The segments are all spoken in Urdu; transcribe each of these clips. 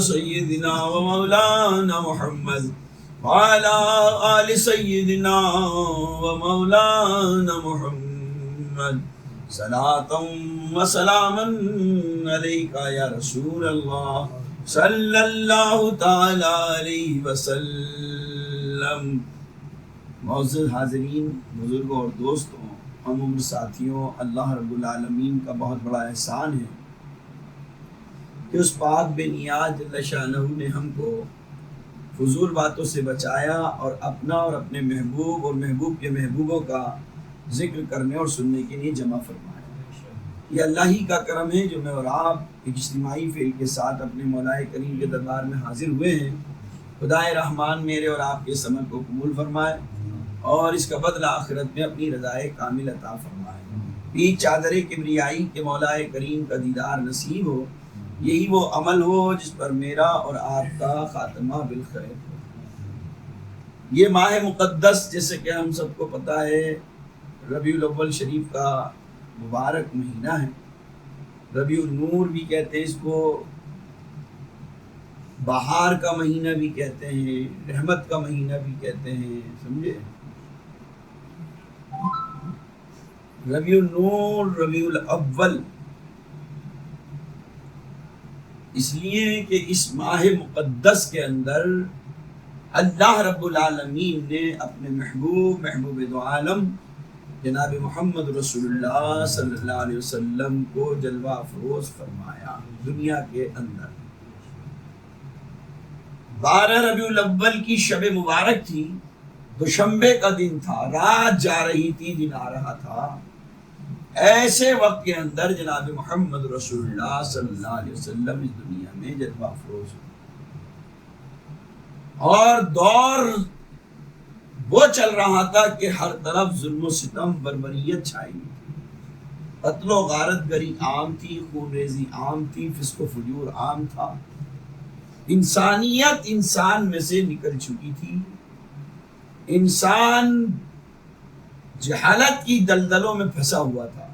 سیدنا و مولانا محمد وعلى آل سیدنا و مولانا محمد صلاة و سلاما علیک یا رسول اللہ صلی اللہ تعالی علیہ وسلم۔ معزز حاضرین، بزرگوں اور دوستوں، ہم عمر ساتھیوں، اللہ رب العالمین کا بہت بڑا احسان ہے کہ اس پاک بے نیاز جل شانہ نے ہم کو فضول باتوں سے بچایا اور اپنا اور اپنے محبوب اور محبوب کے محبوبوں کا ذکر کرنے اور سننے کے لیے جمع فرمایا۔ یہ اللہ ہی کا کرم ہے جو میں اور آپ ایک اجتماعی فعل کے ساتھ اپنے مولا کریم کے دربار میں حاضر ہوئے ہیں۔ خدائے رحمان میرے اور آپ کے اس عمل کو قبول فرمائے اور اس کا بدلہ آخرت میں اپنی رضائے کامل عطا فرمائے۔ پی چادر کبریائی کے مولا کریم کا دیدار نصیب ہو، یہی وہ عمل ہو جس پر میرا اور آپ کا خاتمہ بالخیر ہو۔ یہ ماہ مقدس جیسے کہ ہم سب کو پتہ ہے ربیع الاول شریف کا مبارک مہینہ ہے۔ ربیع النور بھی کہتے ہیں اس کو، بہار کا مہینہ بھی کہتے ہیں، رحمت کا مہینہ بھی کہتے ہیں، سمجھے؟ ربیع النور، ربیع الاول، اس لیے کہ اس ماہ مقدس کے اندر اللہ رب العالمین نے اپنے محبوب دو عالم جناب محمد رسول اللہ صلی اللہ علیہ وسلم کو جلوہ افروز فرمایا دنیا کے اندر۔ 12 ربیع الاول کی شب مبارک تھی، دوشنبے کا دن تھا، رات جا رہی تھی، دن آ رہا تھا۔ ایسے وقت کے اندر جناب محمد رسول اللہ صلی اللہ علیہ وسلم اس دنیا میں جلوہ افروز ہوئے، اور دور وہ چل رہا تھا کہ ہر طرف ظلم و ستم، بربریت چھائی تھی، قتل و غارت گری عام تھی، خون ریزی عام تھی، فسق و فجور عام تھا، انسانیت انسان میں سے نکل چکی تھی، انسان جہالت کی دلدلوں میں پھنسا ہوا تھا۔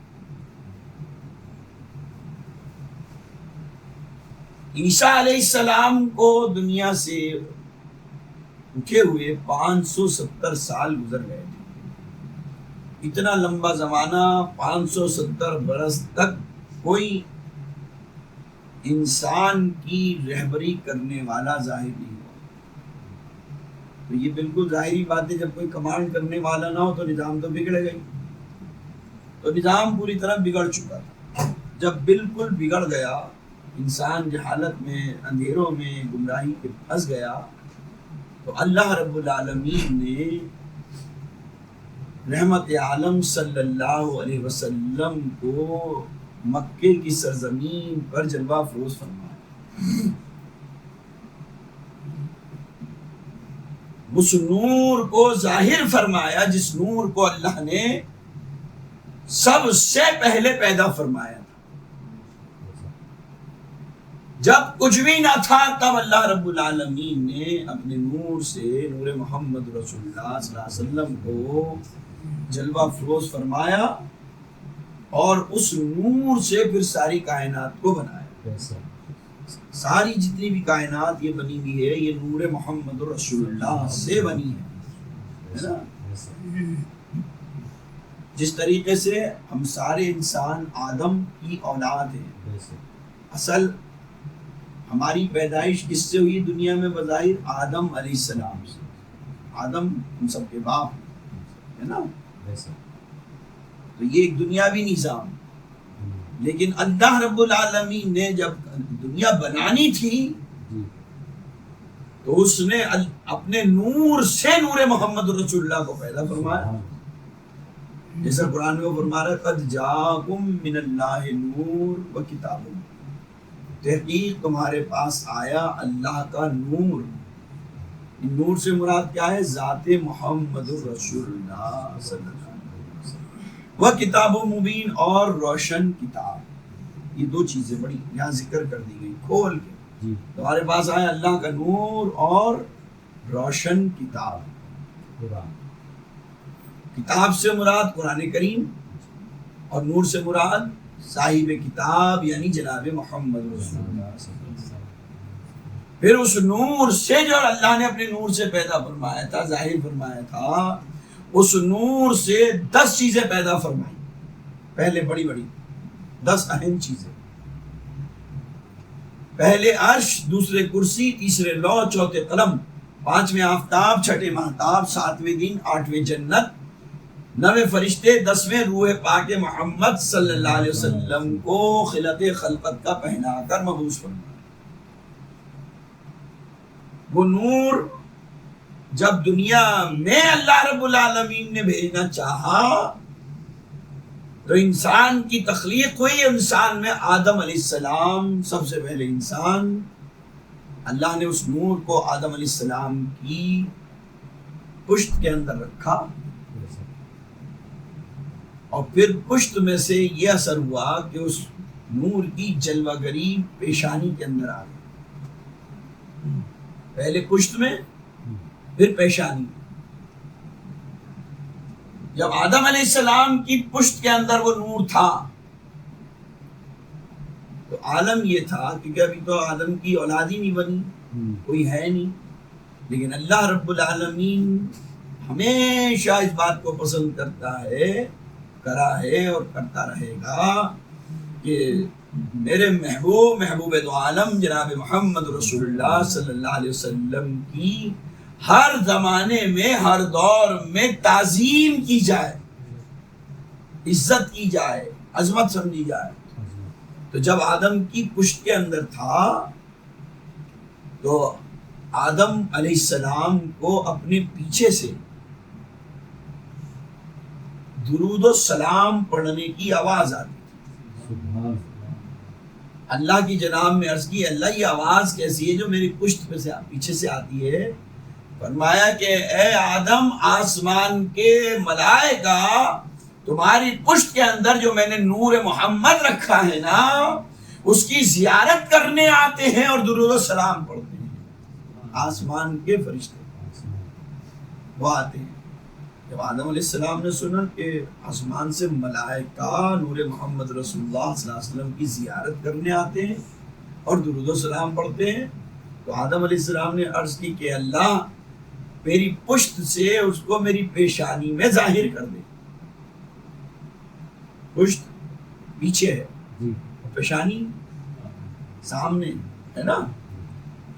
عیسیٰ علیہ السلام کو دنیا سے اٹھے ہوئے 570 سال گزر گئے تھے۔ اتنا لمبا زمانہ، 570 برس تک کوئی انسان کی رہبری کرنے والا ظاہر نہیں ہوا۔ تو یہ بالکل ظاہری بات ہے، جب کوئی کمانڈ کرنے والا نہ ہو تو نظام تو بگڑے گا ہی۔ تو نظام پوری طرح بگڑ چکا تھا۔ جب بالکل بگڑ گیا، انسان جہالت میں، اندھیروں میں، گمراہی کے پھنس گیا، تو اللہ رب العالمین نے رحمت عالم صلی اللہ علیہ وسلم کو مکے کی سرزمین پر جلوہ افروز فرمایا۔ اس نور کو ظاہر فرمایا جس نور کو اللہ نے سب سے پہلے پیدا فرمایا تھا۔ جب کچھ بھی نہ تھا تب اللہ رب العالمین نے اپنے نور سے، نور محمد رسول اللہ صلی اللہ علیہ وسلم کو جلوہ افروز فرمایا، اور اس نور سے پھر ساری کائنات کو بنایا۔ ساری جتنی بھی کائنات یہ بنی ہوئی ہے، یہ نور محمد رسول اللہ سے بنی ہے نا؟ جس طریقے سے ہم سارے انسان آدم کی اولاد ہیں۔ اصل ہماری پیدائش کس سے ہوئی دنیا میں؟ بظاہر آدم علیہ السلام سے۔ آدم ہم سب کے باپ ہے نا؟ تو یہ ایک دنیاوی نظام، لیکن اللہ رب العالمین نے جب دنیا بنانی تھی تو اس نے اپنے نور سے نور محمد رسول اللہ کو پیدا فرمایا۔ جیسا قرآن میں وہ فرما رہا ہے قد جاءکم من اللہ نور و کتاب، تحقیق تمہارے پاس آیا اللہ کا نور۔ نور سے مراد کیا ہے؟ ذات محمد رسول اللہ صلی اللہ علیہ وسلم، وہ کتاب مبین، اور روشن کتاب۔ یہ دو چیزیں بڑی یہاں ذکر کر دی گئی کھول کے۔ تمہارے پاس آیا اللہ کا نور اور روشن کتاب۔ کتاب سے مراد قرآن کریم، اور نور سے مراد صاحب کتاب یعنی جناب محمد رسول اللہ صلی اللہ علیہ وسلم۔ پھر اس نور سے جو اللہ نے اپنے نور سے پیدا فرمایا تھا، ظاہر فرمایا تھا، اس نور سے 10 چیزیں پیدا فرمائی. پہلے بڑی بڑی 10 اہم چیزیں. پہلے عرش، دوسرے کرسی، تیسرے لوح، چوتھے قلم، پانچویں آفتاب، چھٹے مہتاب، ساتویں دن، آٹھویں جنت، نویں فرشتے، 10ویں روح پاک محمد صلی اللہ علیہ وسلم کو خلق خلقت کا پہنا کر مبعوث فرمایا. وہ نور جب دنیا میں اللہ رب العالمین نے بھیجنا چاہا تو انسان کی تخلیق ہوئی. انسان میں آدم علیہ السلام سب سے پہلے انسان. اللہ نے اس نور کو آدم علیہ السلام کی پشت کے اندر رکھا اور پھر پشت میں سے یہ اثر ہوا کہ اس نور کی جلوہ گری پیشانی کے اندر آ گئی. پہلے پشت میں، پھر پیشانی. جب آدم علیہ السلام کی پشت کے اندر وہ نور تھا تو عالم یہ تھا، کیونکہ ابھی تو آدم کی اولاد ہی نہیں بنی، کوئی ہے نہیں. لیکن اللہ رب العالمین ہمیشہ اس بات کو پسند کرتا ہے، کرا ہے اور کرتا رہے گا کہ میرے محبوب دو عالم جناب محمد رسول اللہ صلی اللہ علیہ وسلم کی ہر زمانے میں، ہر دور میں تعظیم کی جائے، عزت کی جائے، عظمت سمجھی جائے. تو جب آدم کی پشت کے اندر تھا تو آدم علیہ السلام کو اپنے پیچھے سے درود و سلام پڑھنے کی آواز آتی تھی. اللہ کی جناب میں عرض کی، اللہ یہ آواز کیسی ہے جو میری پشت پہ سے پیچھے سے آتی ہے؟ فرمایا کہ اے آدم، آسمان کے ملائکہ تمہاری پشت کے اندر جو میں نے نور محمد رکھا ہے نا، اس کی زیارت کرنے آتے ہیں اور درود و سلام پڑھتے ہیں. آسمان کے فرشتے وہ آتے ہیں. جب آدم علیہ السلام نے سنا کہ آسمان سے ملائکہ نور محمد رسول اللہ صلی اللہ علیہ وسلم کی زیارت کرنے آتے ہیں اور درود و سلام پڑھتے ہیں، تو آدم علیہ السلام نے عرض کی کہ اللہ میری پشت سے اس کو میری پیشانی میں ظاہر کر دے. پشت پیچھے ہے، پیشانی سامنے ہے نا.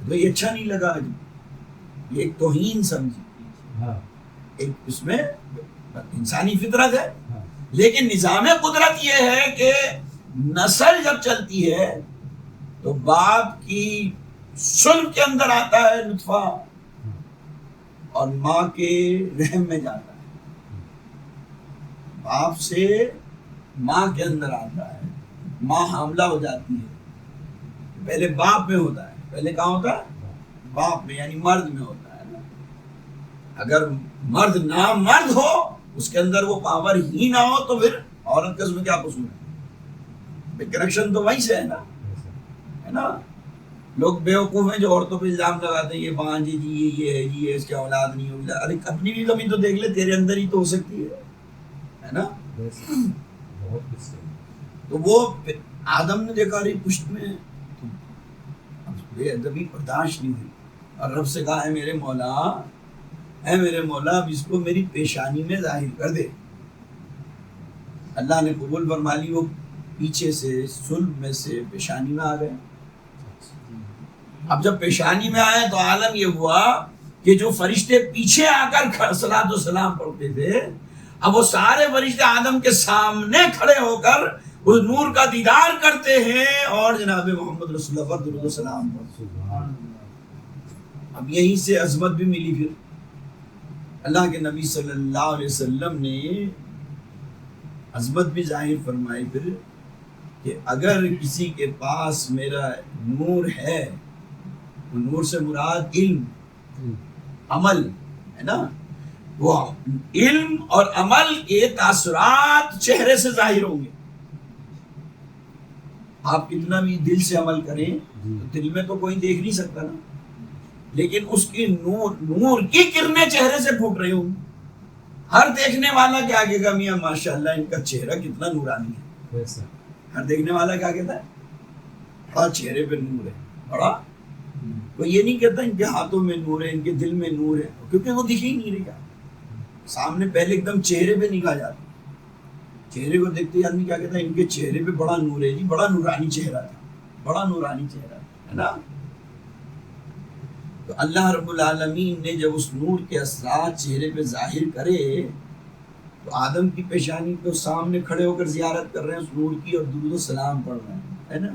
تو یہ اچھا نہیں لگا، یہ ایک توہین سمجھی. ایک اس میں انسانی فطرت ہے، لیکن نظام قدرت یہ ہے کہ نسل جب چلتی ہے تو باپ کی صلب کے اندر آتا ہے نطفہ اور ماں کے رحم میں جاتا ہے. باپ سے ماں کے اندر آتا ہے، ماں حاملہ ہو جاتی ہے. پہلے باپ میں ہوتا ہے، پہلے کہاں ہوتا ہے؟ باپ میں، یعنی مرد میں ہوتا ہے نا. اگر مرد نامرد ہو، اس کے اندر وہ پاور ہی نہ ہو، تو پھر عورت کا اس میں کیا قصور ہے؟ کنیکشن تو وہیں سے ہے نا. لوگ بیوقوف ہیں جو عورتوں پہ الزام لگاتے ہیں، یہ بانجی جی، یہ ہے جی، اس کے اولاد نہیں ہوگی. ارے اپنی بھی کمی تو دیکھ لے، تیرے اندر ہی تو ہو سکتی ہے نا. تو وہ آدم نے دیکھا رہی پشت میں، بے ادبی برداشت نہیں ہوئی اور رب سے کہا، اے میرے مولا اب اس کو میری پیشانی میں ظاہر کر دے. اللہ نے قبول فرما لی. وہ پیچھے سے صلب میں سے پیشانی میں آ گئے. اب جب پیشانی میں آئے تو عالم یہ ہوا کہ جو فرشتے پیچھے آ کر صلاۃ و سلام پڑھتے تھے، اب وہ سارے فرشتے آدم کے سامنے کھڑے ہو کر اس نور کا دیدار کرتے ہیں اور جناب محمد رسول اللہ پر درود و سلام پڑھتے ہیں. اب یہیں سے عظمت بھی ملی. پھر اللہ کے نبی صلی اللہ علیہ وسلم نے عظمت بھی ظاہر فرمائی پھر کہ اگر کسی کے پاس میرا نور ہے، نور سے مراد علم عمل ہے نا، وہ علم اور عمل کے تاثرات چہرے سے ظاہر ہوں گے. آپ کتنا بھی دل سے عمل کریں تو دل میں تو کوئی دیکھ نہیں سکتا نا، لیکن اس کی نور کی کرنیں چہرے سے پھوٹ رہی ہوں. ہر دیکھنے والا کیا کہے گا، میاں ماشاءاللہ ان کا چہرہ کتنا نورانی ہے. ہر دیکھنے والا کیا کہتا ہے؟ ہر چہرے پہ نور ہے، بڑا کوئی یہ نہیں کہتا ان کے ہاتھوں میں نور ہے، ان کے دل میں نور ہے، کیونکہ وہ دکھ ہی نہیں رہا سامنے. پہلے ایک دم چہرے پہ نگاہ جاتی، چہرے کو دیکھتے ہی آدمی کیا کہتا ہے ان کے چہرے پہ بڑا نور ہے جی، بڑا نورانی چہرہ تھا، بڑا نورانی چہرہ ہے نا. تو اللہ رب العالمین نے جب اس نور کے اثرات چہرے پہ ظاہر کرے تو آدم کی پیشانی کو سامنے کھڑے ہو کر زیارت کر رہے ہیں اس نور کی اور درود و سلام پڑھ رہے ہیں، ہے نا.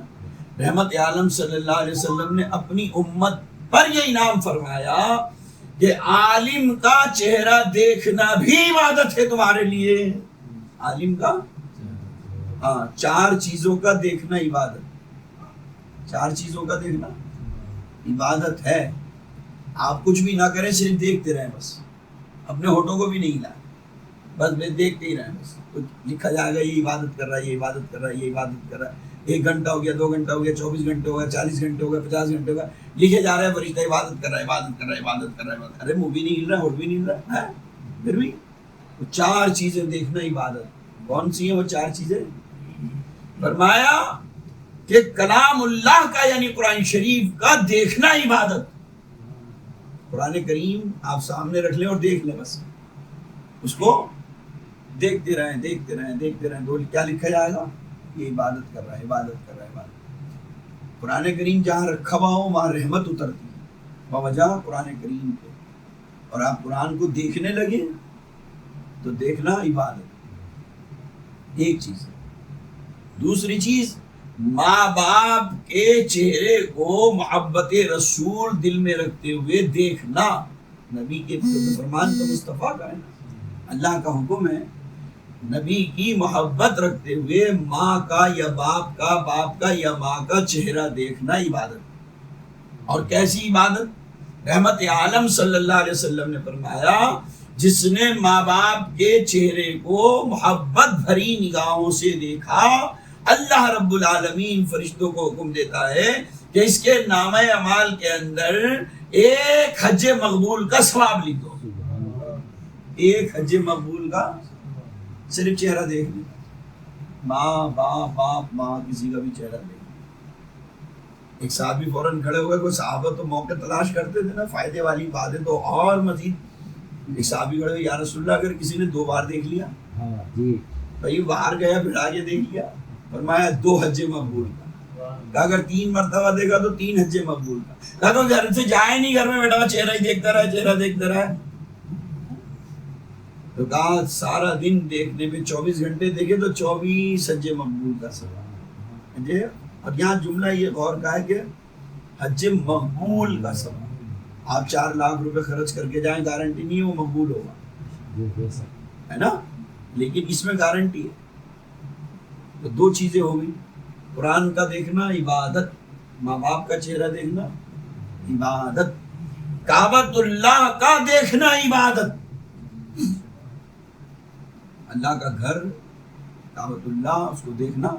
رحمت عالم صلی اللہ علیہ وسلم نے اپنی امت پر یہ انعام فرمایا کہ عالم کا چہرہ دیکھنا بھی عبادت ہے تمہارے لیے. عالم کا ہاں 4 چیزوں کا دیکھنا عبادت، 4 چیزوں کا دیکھنا عبادت ہے. آپ کچھ بھی نہ کریں، صرف دیکھتے رہیں، بس اپنے ہونٹوں کو بھی نہیں ہلائیں، بس دیکھتے ہی رہیں. بس کچھ لکھا جائے گا یہ عبادت کر رہا ہے، یہ عبادت کر رہا ہے، یہ عبادت کر رہا ہے. 1 گھنٹہ ہو گیا، 2 گھنٹہ ہو گیا، 24 گھنٹے ہو گیا، 40 گھنٹے ہو گیا، 50 گھنٹے ہو گیا، لکھے جا رہے ہیں فرشتہ عبادت کر رہا ہے، عبادت کر رہا ہے، عبادت کر رہا ہے. ارے منہ بھی نہیں ہل رہا، ہونٹ بھی نہیں ہل رہا ہے، پھر بھی 4 چیزیں دیکھنا عبادت. کون سی ہیں وہ 4 چیزیں؟ فرمایا کہ کلام اللہ کا یعنی قرآن شریف کا دیکھنا عبادت. قرآن کریم آپ سامنے رکھ لیں اور دیکھ لیں، بس اس کو دیکھتے رہیں، دیکھتے رہیں، دیکھتے رہیں. تو کیا لکھا جائے گا؟ یہ عبادت کر رہا ہے، عبادت کر رہا ہے، عبادت. قرآن کریم جہاں رکھا ہوا ہو وہاں رحمت اترتی ہے بوجہ قرآن کریم کے. اور آپ قرآن کو دیکھنے لگے تو دیکھنا عبادت ایک چیز ہے. دوسری چیز ماں باپ کے چہرے کو محبت رسول دل میں رکھتے ہوئے دیکھنا. نبی کے فرمان تو مصطفیٰ کا ہے نا، اللہ کا حکم ہے. نبی کی محبت رکھتے ہوئے ماں کا یا باپ کا، باپ کا یا ماں کا چہرہ دیکھنا عبادت. اور کیسی عبادت؟ رحمت عالم صلی اللہ علیہ وسلم نے فرمایا جس نے ماں باپ کے چہرے کو محبت بھری نگاہوں سے دیکھا، اللہ رب العالمین فرشتوں کو حکم دیتا ہے کہ اس کے نامہ اعمال کے اندر 1 حج مقبول کا ثواب لکھ دو. 1 حج مقبول کا، صرف چہرہ دیکھ لیں. ماں باپ ماں کسی کا بھی چہرہ دیکھ. ایک صحابی فوراً کھڑے ہوئے، کوئی صحابہ تو موقع تلاش کرتے تھے نا فائدے والی باتیں، تو اور مزید ایک صحابی کھڑے ہوئے، یا رسول اللہ اگر کسی نے 2 بار دیکھ لیا، بھائی باہر گیا پھر آگے دیکھ لیا، فرمایا 2 حج مقبول کا. اگر 3 مرتبہ دیکھا تو 3 حج مقبول کا. کہا تو گھر سے جائے نہیں، گھر میں بیٹھا چہرہ ہی دیکھتا رہا، چہرہ دیکھتا رہا. تو کہا سارا دن دیکھنے میں 24 گھنٹے دیکھے تو 24 حج مقبول کا ثواب. اور یہاں جملہ یہ غور کا ہے کہ حج مقبول کا ثواب. آپ 4 لاکھ روپے خرچ کر کے جائیں، گارنٹی نہیں ہے وہ مقبول ہوگا، ہے نا، لیکن اس میں گارنٹی ہے. تو 2 چیزیں ہو گئی، قرآن کا دیکھنا عبادت، ماں باپ کا چہرہ دیکھنا عبادت، کعبۃ اللہ کا دیکھنا عبادت. اللہ کا گھر کعبۃ اللہ، اس کو دیکھنا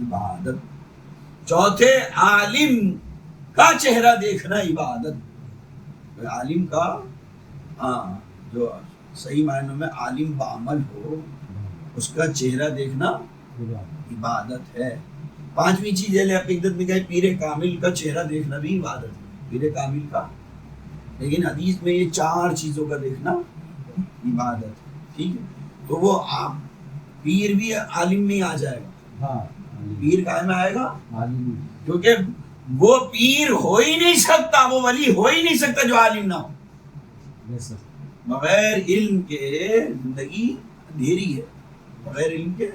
عبادت. چوتھے عالم کا چہرہ دیکھنا عبادت. عالم کا جو صحیح معنوں میں عالم بعمل ہو، اس کا چہرہ دیکھنا عبادت ہے. 5ویں چیز اہل عقیدت نے کہا پیر کامل کا چہرہ دیکھنا بھی عبادت ہے، پیر کامل کا. لیکن حدیث میں یہ 4 چیزوں کا دیکھنا عبادت ہے. ٹھیک ہے، تو وہ آپ پیر بھی عالم میں آ جائے گا. پیر کہاں میں آئے گا؟ کیونکہ وہ پیر ہو ہی نہیں سکتا، وہ ولی ہو ہی نہیں سکتا جو عالم نہ ہو. بغیر علم کے زندگی اندھیری ہے، بغیر علم کے.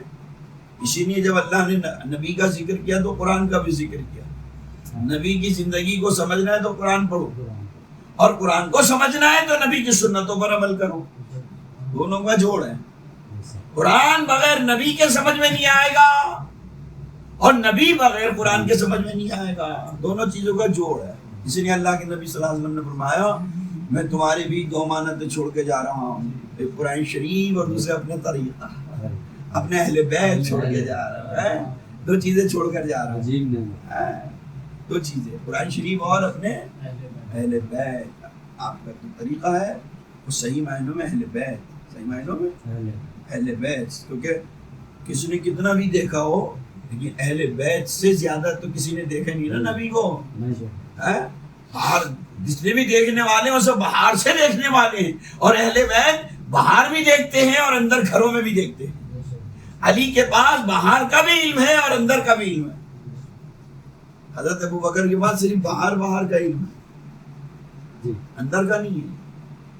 اسی لیے جب اللہ نے نبی کا ذکر کیا تو قرآن کا بھی ذکر کیا. نبی کی زندگی کو سمجھنا ہے تو قرآن پڑھو، اور قرآن کو سمجھنا ہے تو نبی کی سنتوں پر عمل کرو. دونوں کا جوڑ ہے. قرآن بغیر نبی کے سمجھ میں نہیں آئے گا، اور نبی بغیر قرآن کے سمجھ میں نہیں آئے گا. دونوں چیزوں کا جوڑ ہے. اس لیے اللہ کے نبی صلی اللہ علیہ وسلم نے فرمایا میں تمہارے بھی 2 امانتیں چھوڑ کے جا رہا ہوں، ایک قرآن شریف اور دوسرے اپنے طریقہ، اپنے اہل بیت چھوڑ کے جا رہا ہے. 2 چیزیں چھوڑ کر جا رہا ہوں، 2 چیزیں، قرآن شریف اور اپنے اہل بیت. آپ کا جو طریقہ ہے وہ صحیح معنوں میں اہل بیت، صحیح معنوں میں اہل بیت. کیونکہ کسی نے کتنا بھی دیکھا ہو لیکن اہل بیت سے زیادہ تو کسی نے دیکھا نہیں نا نبی کو. جتنے بھی دیکھنے والے ہیں وہ سب باہر سے دیکھنے والے ہیں، اور اہل بیت باہر بھی دیکھتے ہیں اور اندر گھروں میں بھی دیکھتے ہیں۔ علی کے پاس باہر کا بھی علم ہے اور اندر کا بھی علم ہے۔ حضرت ابوبکر کے پاس صرف باہر کا علم ہے، اندر کا نہیں ہے۔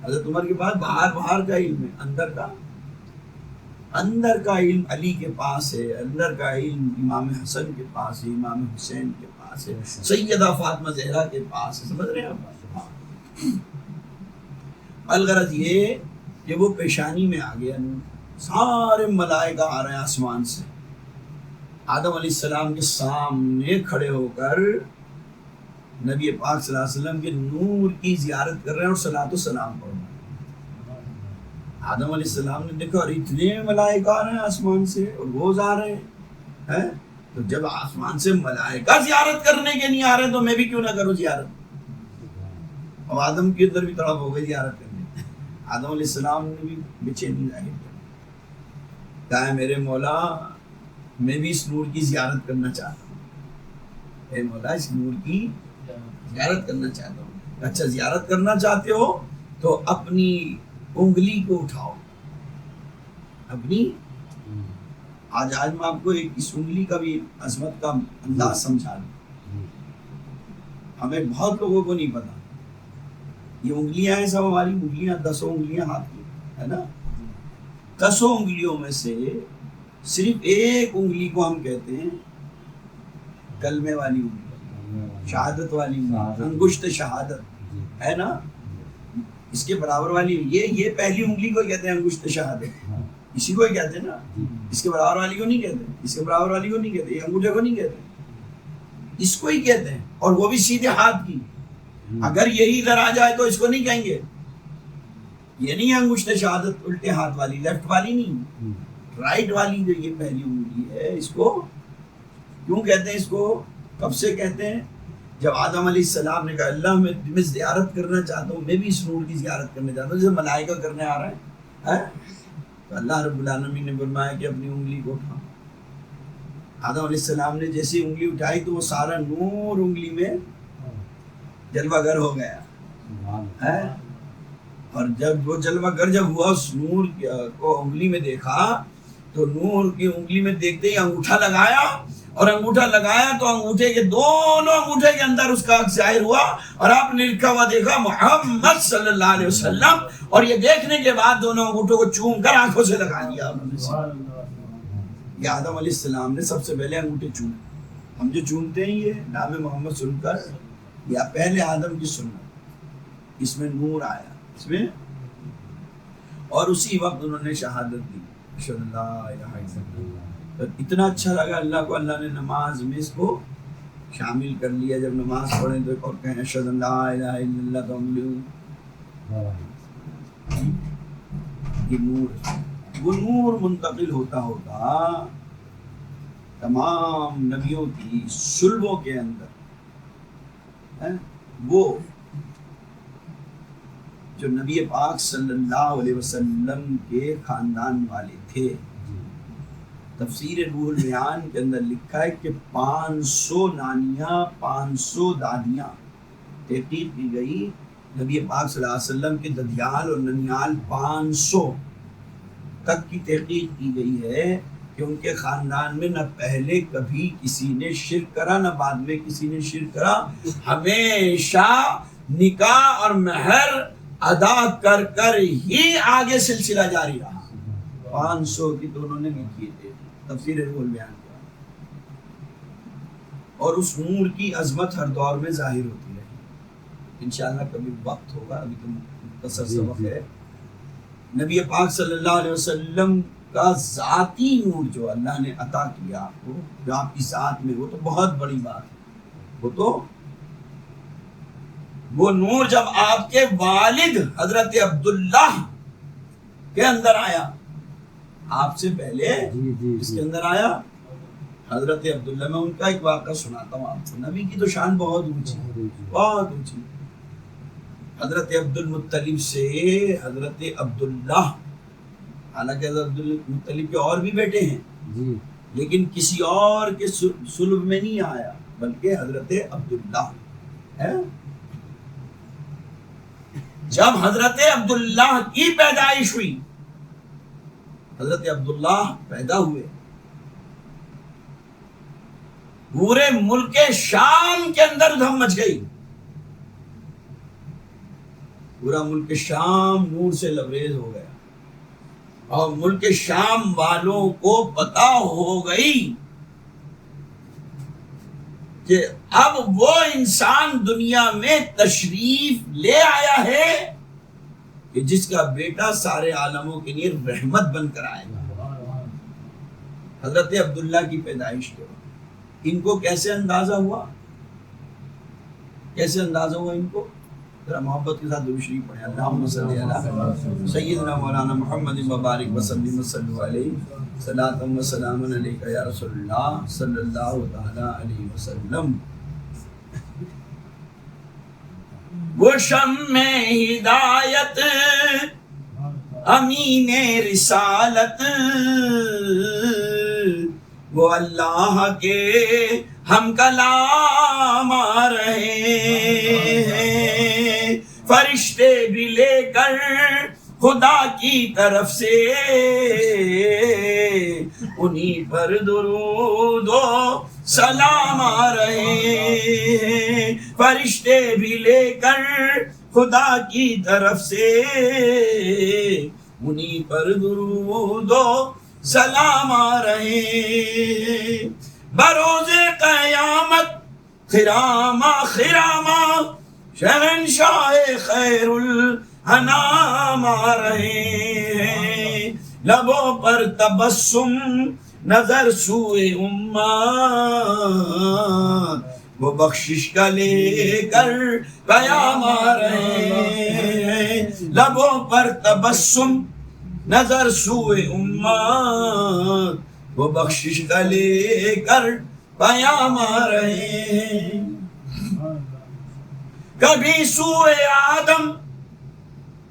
حضرت عمر کے پاس باہر کا علم ہے، اندر کا علم علی کے پاس ہے، اندر کا علم امام حسن کے پاس ہے، امام حسین کے پاس ہے، سیدہ فاطمہ زہرا کے پاس ہے۔ سمجھ رہے ہیں آپ؟ الغرض یہ کہ وہ پیشانی میں آ گیا، سارے ملائکہ آ رہے ہیں آسمان سے، آدم علیہ السلام کے سامنے کھڑے ہو کر نبی پاک صلی اللہ علیہ وسلم کے نور کی زیارت کر رہے ہیں اور صلاۃ و سلام پڑھ رہے ہیں۔ آدم علیہ السلام نے دیکھا اور اتنے ملائکہ آ رہے ہیں آسمان سے اور روز آ رہے ہیں، تو جب آسمان سے ملائکہ زیارت کرنے کے نہیں آ رہے تو میں بھی کیوں نہ کروں زیارت۔ اب آدم کے اندر بھی طرف ہو گئی زیارت کرنے۔ آدم علیہ السلام نے بھی بے چینی ظاہر کی، کہا ہے میرے مولا میں بھی اس نور کی زیارت کرنا چاہتا ہوں، اے مولا اس نور کی زیارت کرنا چاہتا ہوں۔ اچھا زیارت کرنا چاہتے ہو تو اپنی انگلی کو اٹھاؤ، اپنی آج میں آپ کو ایک اس انگلی کا بھی عظمت کا انداز سمجھا دوں۔ ہمیں بہت لوگوں کو نہیں پتا، یہ انگلیاں ہیں سب ہماری انگلیاں 10 انگلیاں ہاتھ کی ہے نا، 10 انگلیوں میں سے صرف ایک انگلی کو ہم کہتے ہیں کلمے والی انگلی، شہادت والی انگلی، انگشت شہادت ہے نا، اس کے برابر والی یہ پہلی انگلی کو کہتے ہیں انگشت شہادت، اسی کو ہی کہتے ہیں نا، اس کے برابر والی کو نہیں کہتے، اس کے برابر والی کو نہیں کہتے، یہ انگوٹھے کو نہیں کہتے، اس کو ہی کہتے ہیں، اور وہ بھی سیدھے ہاتھ کی۔ اگر یہی ادھر آ جائے تو اس کو نہیں کہیں گے، یہ نہیں ہے انگشت شہادت الٹے ہاتھ والی، لیفٹ والی نہیں، رائٹ والی جو یہ پہلی انگلی ہے، اس کو کیوں کہتے ہیں، اس کو کب سے کہتے ہیں؟ جب آدم علیہ السلام نے کہا اللہ میں زیارت کرنا چاہتا ہوں، میں بھی اس نور کی زیارت کرنا چاہتا ہوں جیسے ملائکہ کرنے آ رہے ہیں، تو اللہ رب العالمین نے فرمایا کہ اپنی انگلی کو اٹھاؤ۔ آدم علیہ السلام نے جیسی انگلی اٹھائی تو وہ سارا نور انگلی میں جلوہ گر ہو گیا، اور جب وہ جلوہ گر جب ہوا اس نور کو انگلی میں دیکھا تو نور کی انگلی میں دیکھتے ہی انگوٹھا لگایا، اور انگوٹھا لگایا تو انگوٹھے کے دونوں انگوٹھے کے اندر اس کا ظاہر ہوا، اور آپ نے لکھا ہوا دیکھا محمد صلی اللہ علیہ وسلم، اور یہ دیکھنے کے بعد دونوں انگوٹھوں کو چوم کر آنکھوں سے لگا دیا انہوں نے۔ یہ آدم علیہ السلام نے سب سے پہلے انگوٹھے چومے۔ ہم جو چومتے ہیں یہ نام محمد سن کر، یا پہلے آدم کی سنت، اس میں نور آیا اس میں، اور اسی وقت انہوں نے شہادت دی اشہد ان لا الہ الا اللہ۔ اتنا اچھا لگا اللہ کو، اللہ نے نماز میں اس کو شامل کر لیا۔ جب نماز پڑھیں تو ایک اور کہیں اشہد ان لا الہ الا اللہ، تو ہم لوگ یہ نور، وہ نور منتقل ہوتا ہوتا تمام نبیوں کی صلبوں کے اندر، وہ جو نبی پاک صلی اللہ علیہ وسلم کے خاندان والے تھے۔ تفسیر روح البیان کے اندر لکھا ہے کہ 500 نانیاں، 500 دادیاں تحقیق کی گئی، نبی پاک صلی اللہ علیہ وسلم کے ددیال اور ننیال 500 تک کی تحقیق کی گئی ہے کہ ان کے خاندان میں نہ پہلے کبھی کسی نے شرک کرا، نہ بعد میں کسی نے شرک کرا، ہمیشہ نکاح اور مہر ادا کر کر ہی آگے سلسلہ جاری رہا۔ 500 کی تو انہوں نے لکھی تھے تفسیر روح البیان کا، اور اس نور کی عظمت ہر دور میں ظاہر ہوتی رہی۔ انشاءاللہ کبھی وقت ہوگا، ابھی تو مختصر سبق ہے۔ نبی پاک صلی اللہ علیہ وسلم کا ذاتی نور جو اللہ نے عطا کیا آپ کو، جو آپ کی ذات میں، وہ تو بہت بڑی بات ہے۔ وہ نور جب آپ کے والد حضرت عبداللہ کے اندر آیا، آپ سے پہلے اس کے اندر آیا حضرت عبداللہ۔ میں ان کا ایک واقعہ سناتا ہوں آپ کو۔ نبی کی تو شان بہت اونچی، بہت اونچی۔ حضرت عبد المطلب سے حضرت عبداللہ، حالانکہ حضرت عبد المطلب کے اور بھی بیٹے ہیں لیکن کسی اور کے صلب میں نہیں آیا، بلکہ حضرت عبداللہ ہے۔ جب حضرت عبداللہ کی پیدائش ہوئی، حضرت عبداللہ پیدا ہوئے، پورے ملک شام کے اندر دھم مچ گئی، پورا ملک شام نور سے لبریز ہو گیا، اور ملک شام والوں کو پتا ہو گئی کہ اب وہ انسان دنیا میں تشریف لے آیا ہے کہ جس کا بیٹا سارے عالموں کے لیے رحمت بن کر آئے گا۔ حضرت عبداللہ کی پیدائش کے بعد ان کو کیسے اندازہ ہوا؟ کیسے اندازہ ہوا ان کو؟ ذرا محبت کے ساتھ درود شریف پڑھیں۔ اللہم صلی علی سیدنا مولانا محمد مبارک وسلم وصلوا علیہ صلاۃ و سلام علیک یا رسول اللہ صلی اللہ تعالی علیہ وسلم۔ وہ شمع ہدایت امین رسالت، وہ اللہ کے ہم کلام آ رہے ہیں، فرشتے بھی لے کر خدا کی طرف سے، انہی پر درود و سلام آ رہے ہیں، فرشتے بھی لے کر خدا کی طرف سے، انہی پر درود و سلام آ رہے ہیں۔ بروز قیامت خراما خراما شہنشاہ خیر الانام آ رہے ہیں، لبوں پر تبسم نظر سوئے امت، وہ بخشش کا لے کر پیام آ رہے ہیں، لبوں پر تبسم نظر سوئے امت، وہ بخشش کا لے کر پیام آ رہے ہیں۔ کبھی سوئے آدم،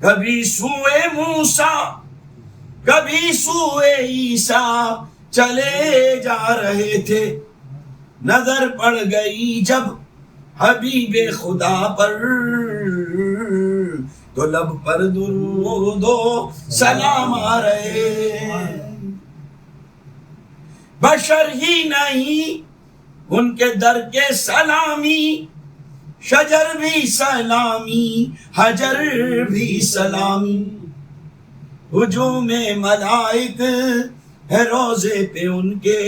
کبھی سوئے موسیٰ، کبھی سوئے عیسیٰ چلے جا رہے تھے، نظر پڑ گئی جب حبیب خدا پر، تو لب پر درود و سلام آ رہے ہیں۔ بشر ہی نہیں ان کے در کے سلامی، شجر بھی سلامی حجر بھی سلامی، ہجوم ملائک ہے روزے پہ ان کے،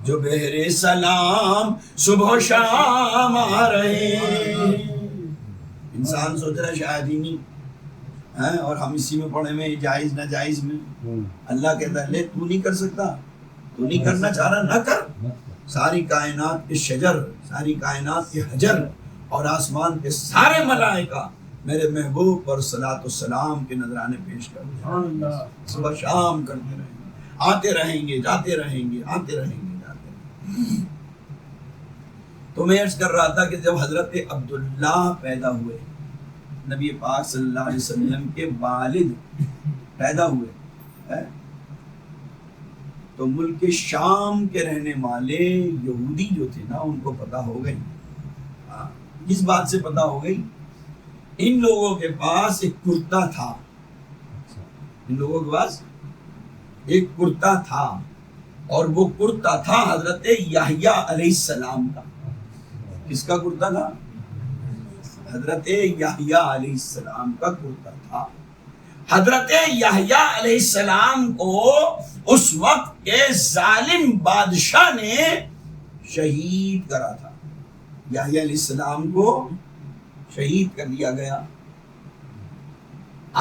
جو بہر سلام صبح و شام آ رہے ہیں۔ انسان سوچ رہا ہے شاید ہی نہیں ہے، اور ہم اسی میں پڑھے میں جائز ناجائز میں، اللہ کہتا ہے لے تو نہیں کر سکتا، تو نہیں کرنا چاہ رہا نہ کر، ساری کائنات کے شجر، ساری کائنات کے حجر اور آسمان کے سارے ملائکہ میرے محبوب پر صلاۃ و سلام کے نذرانے پیش کرتے ہیں، صبح شام کرتے رہیں گے، آتے رہیں گے جاتے رہیں گے، آتے رہیں گے جاتے رہیں گے۔ تو میں عرض کر رہا تھا کہ جب حضرت عبداللہ پیدا ہوئے، نبی پاک صلی اللہ علیہ وسلم کے والد پیدا ہوئے، تو ملک شام کے رہنے والے یہودی جو تھے نا، ان کو پتا ہو گئی، اس بات سے پتا ہو گئی، ان لوگوں کے پاس ایک کرتا تھا، ان لوگوں کے پاس ایک کرتا تھا، اور وہ کرتا تھا حضرت یحییٰ علیہ السلام کا۔ کس کا کرتا تھا؟ حضرت یحییٰ علیہ السلام کا کرتا تھا۔ حضرت یحییٰ علیہ السلام کو اس وقت کے ظالم بادشاہ نے شہید کرا تھا، یحییٰ علیہ السلام کو شہید کر دیا گیا۔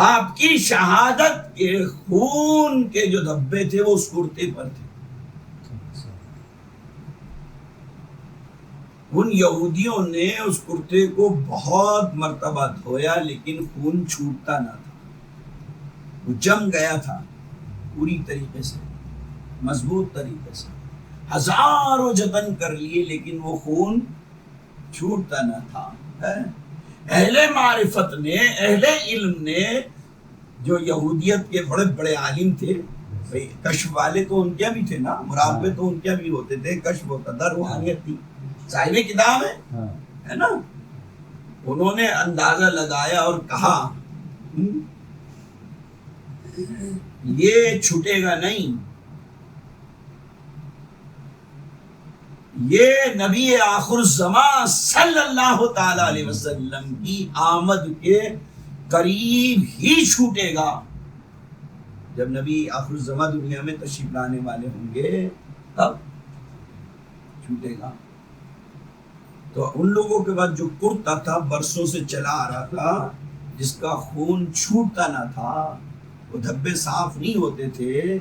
آپ کی شہادت کے خون کے جو دھبے تھے وہ اس کرتے پر تھے۔ ان یہودیوں نے اس کرتے کو بہت مرتبہ دھویا، لیکن خون چھوٹتا نہ تھا، وہ جم گیا تھا پوری طریقے سے، مضبوط طریقے سے، ہزاروں جتن کر لیے لیکن وہ خون چھوٹتا نہ تھا۔ اہل معرفت نے، اہل علم نے، جو یہودیت کے بڑے بڑے عالم تھے، کشف والے تو ان کے بھی تھے نا، مراقبے تو ان کے بھی ہوتے تھے، کشف ہوتا تھا، روحانیت تھی، صاحب کتاب ہے نا، انہوں نے اندازہ لگایا اور کہا یہ چھوٹے گا نہیں، یہ نبی آخر الزمان صلی اللہ تعالی علیہ وسلم کی آمد کے قریب ہی چھوٹے گا۔ جب نبی آخر الزمان دنیا میں تشریف لانے والے ہوں گے تب چھوٹے گا۔ تو ان لوگوں کے بعد جو کرتا تھا برسوں سے چلا آ رہا تھا، جس کا خون چھوٹتا نہ تھا، وہ دھبے صاف نہیں ہوتے تھے،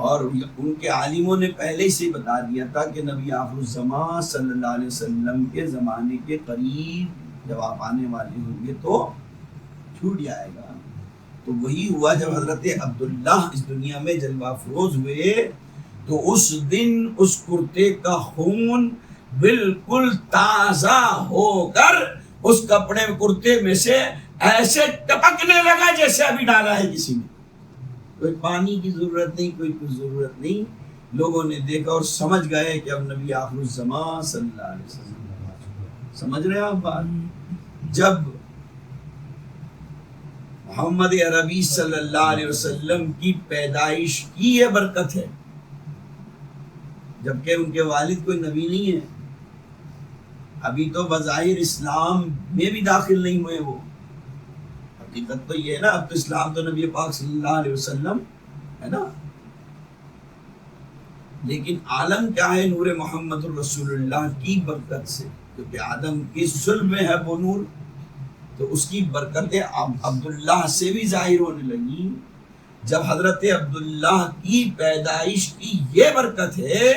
اور ان کے عالموں نے پہلے سے بتا دیا تھا کہ نبی آخر الزمان صلی اللہ علیہ وسلم کے زمانے کے قریب جب آپ آنے والے ہوں گے تو چھوٹ جائے گا۔ تو وہی ہوا جب حضرت عبداللہ اس دنیا میں جلوہ افروز ہوئے تو اس دن اس کرتے کا خون بالکل تازہ ہو کر اس کپڑے کرتے میں سے ایسے ٹپکنے لگا جیسے ابھی ڈالا ہے کسی نے۔ کوئی پانی کی ضرورت نہیں، کوئی کچھ ضرورت نہیں۔ لوگوں نے دیکھا اور سمجھ گئے کہ اب نبی آخر الزمان صلی اللہ علیہ وسلم۔ سمجھ رہے ہیں آپ بات؟ جب محمد عربی صلی اللہ علیہ وسلم کی پیدائش کی یہ برکت ہے، جبکہ ان کے والد کوئی نبی نہیں ہے، ابھی تو بظاہر اسلام میں بھی داخل نہیں ہوئے وہ۔ حقیقت تو یہ ہے نا، اب تو اسلام تو نبی پاک صلی اللہ علیہ وسلم ہے نا، لیکن عالم کیا ہے؟ نور محمد الرسول اللہ کی برکت سے، کیونکہ آدم کی صلب میں ہے وہ نور، تو اس کی برکتیں عبداللہ سے بھی ظاہر ہونے لگی۔ جب حضرت عبداللہ کی پیدائش کی یہ برکت ہے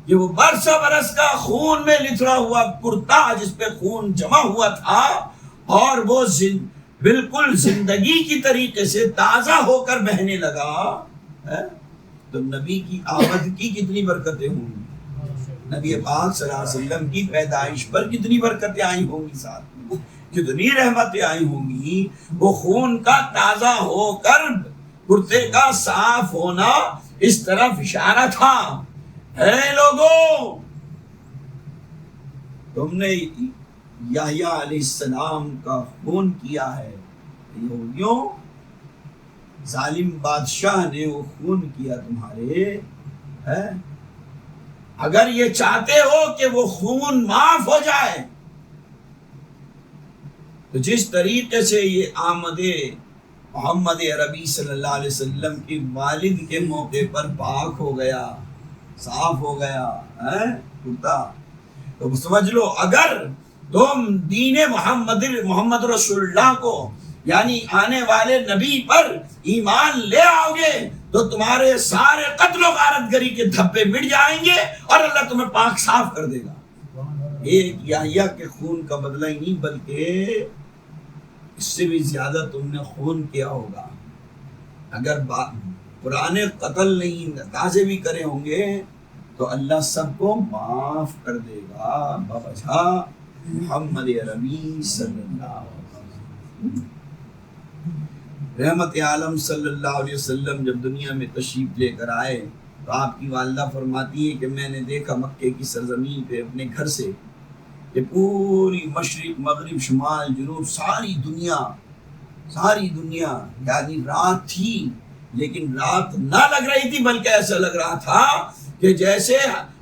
کہ وہ برسوں برس کا خون میں لتھڑا ہوا کرتا جس پہ خون جمع ہوا تھا اور وہ بالکل زندگی کی طریقے سے تازہ ہو کر بہنے لگا ہے، تو نبی کی آمد کی کتنی برکتیں ہوں گی، نبی پاک صلی اللہ علیہ وسلم کی پیدائش پر کتنی برکتیں آئی ہوں گی، ساتھ میں کتنی رحمتیں آئی ہوں گی۔ وہ خون کا تازہ ہو کر کرتے کا صاف ہونا اس طرف اشارہ تھا، اے لوگوں تم نے یحییٰ علیہ السلام کا خون کیا ہے، یہودیوں ظالم بادشاہ نے وہ خون کیا تمہارے ہے، اگر یہ چاہتے ہو کہ وہ خون معاف ہو جائے تو جس طریقے سے یہ آمد محمد عربی صلی اللہ علیہ وسلم کے والد کے موقع پر پاک ہو گیا، صاف ہو گیا ہے کرتا، تو سمجھ لو اگر تم دین محمد رسول اللہ کو یعنی آنے والے نبی پر ایمان لے آؤ گے تو تمہارے سارے قتل و غارت گری کے دھبے مٹ جائیں گے اور اللہ تمہیں پاک صاف کر دے گا۔ ایک یحییٰ کے خون کا بدلہ ہی نہیں بلکہ اس سے بھی زیادہ تم نے خون کیا ہوگا۔ اگر پرانے قتل نہیں تازے بھی کرے ہوں گے تو اللہ سب کو معاف کر دے گا بوجہ محمد عربی صلی اللہ علیہ وسلم۔ رحمت عالم صلی اللہ علیہ وسلم جب دنیا میں تشریف لے کر آئے تو آپ کی والدہ فرماتی ہے کہ میں نے دیکھا مکے کی سرزمین پہ اپنے گھر سے کہ پوری مشرق مغرب شمال جنوب ساری دنیا یعنی رات تھی لیکن رات نہ لگ رہی تھی بلکہ ایسا لگ رہا تھا کہ جیسے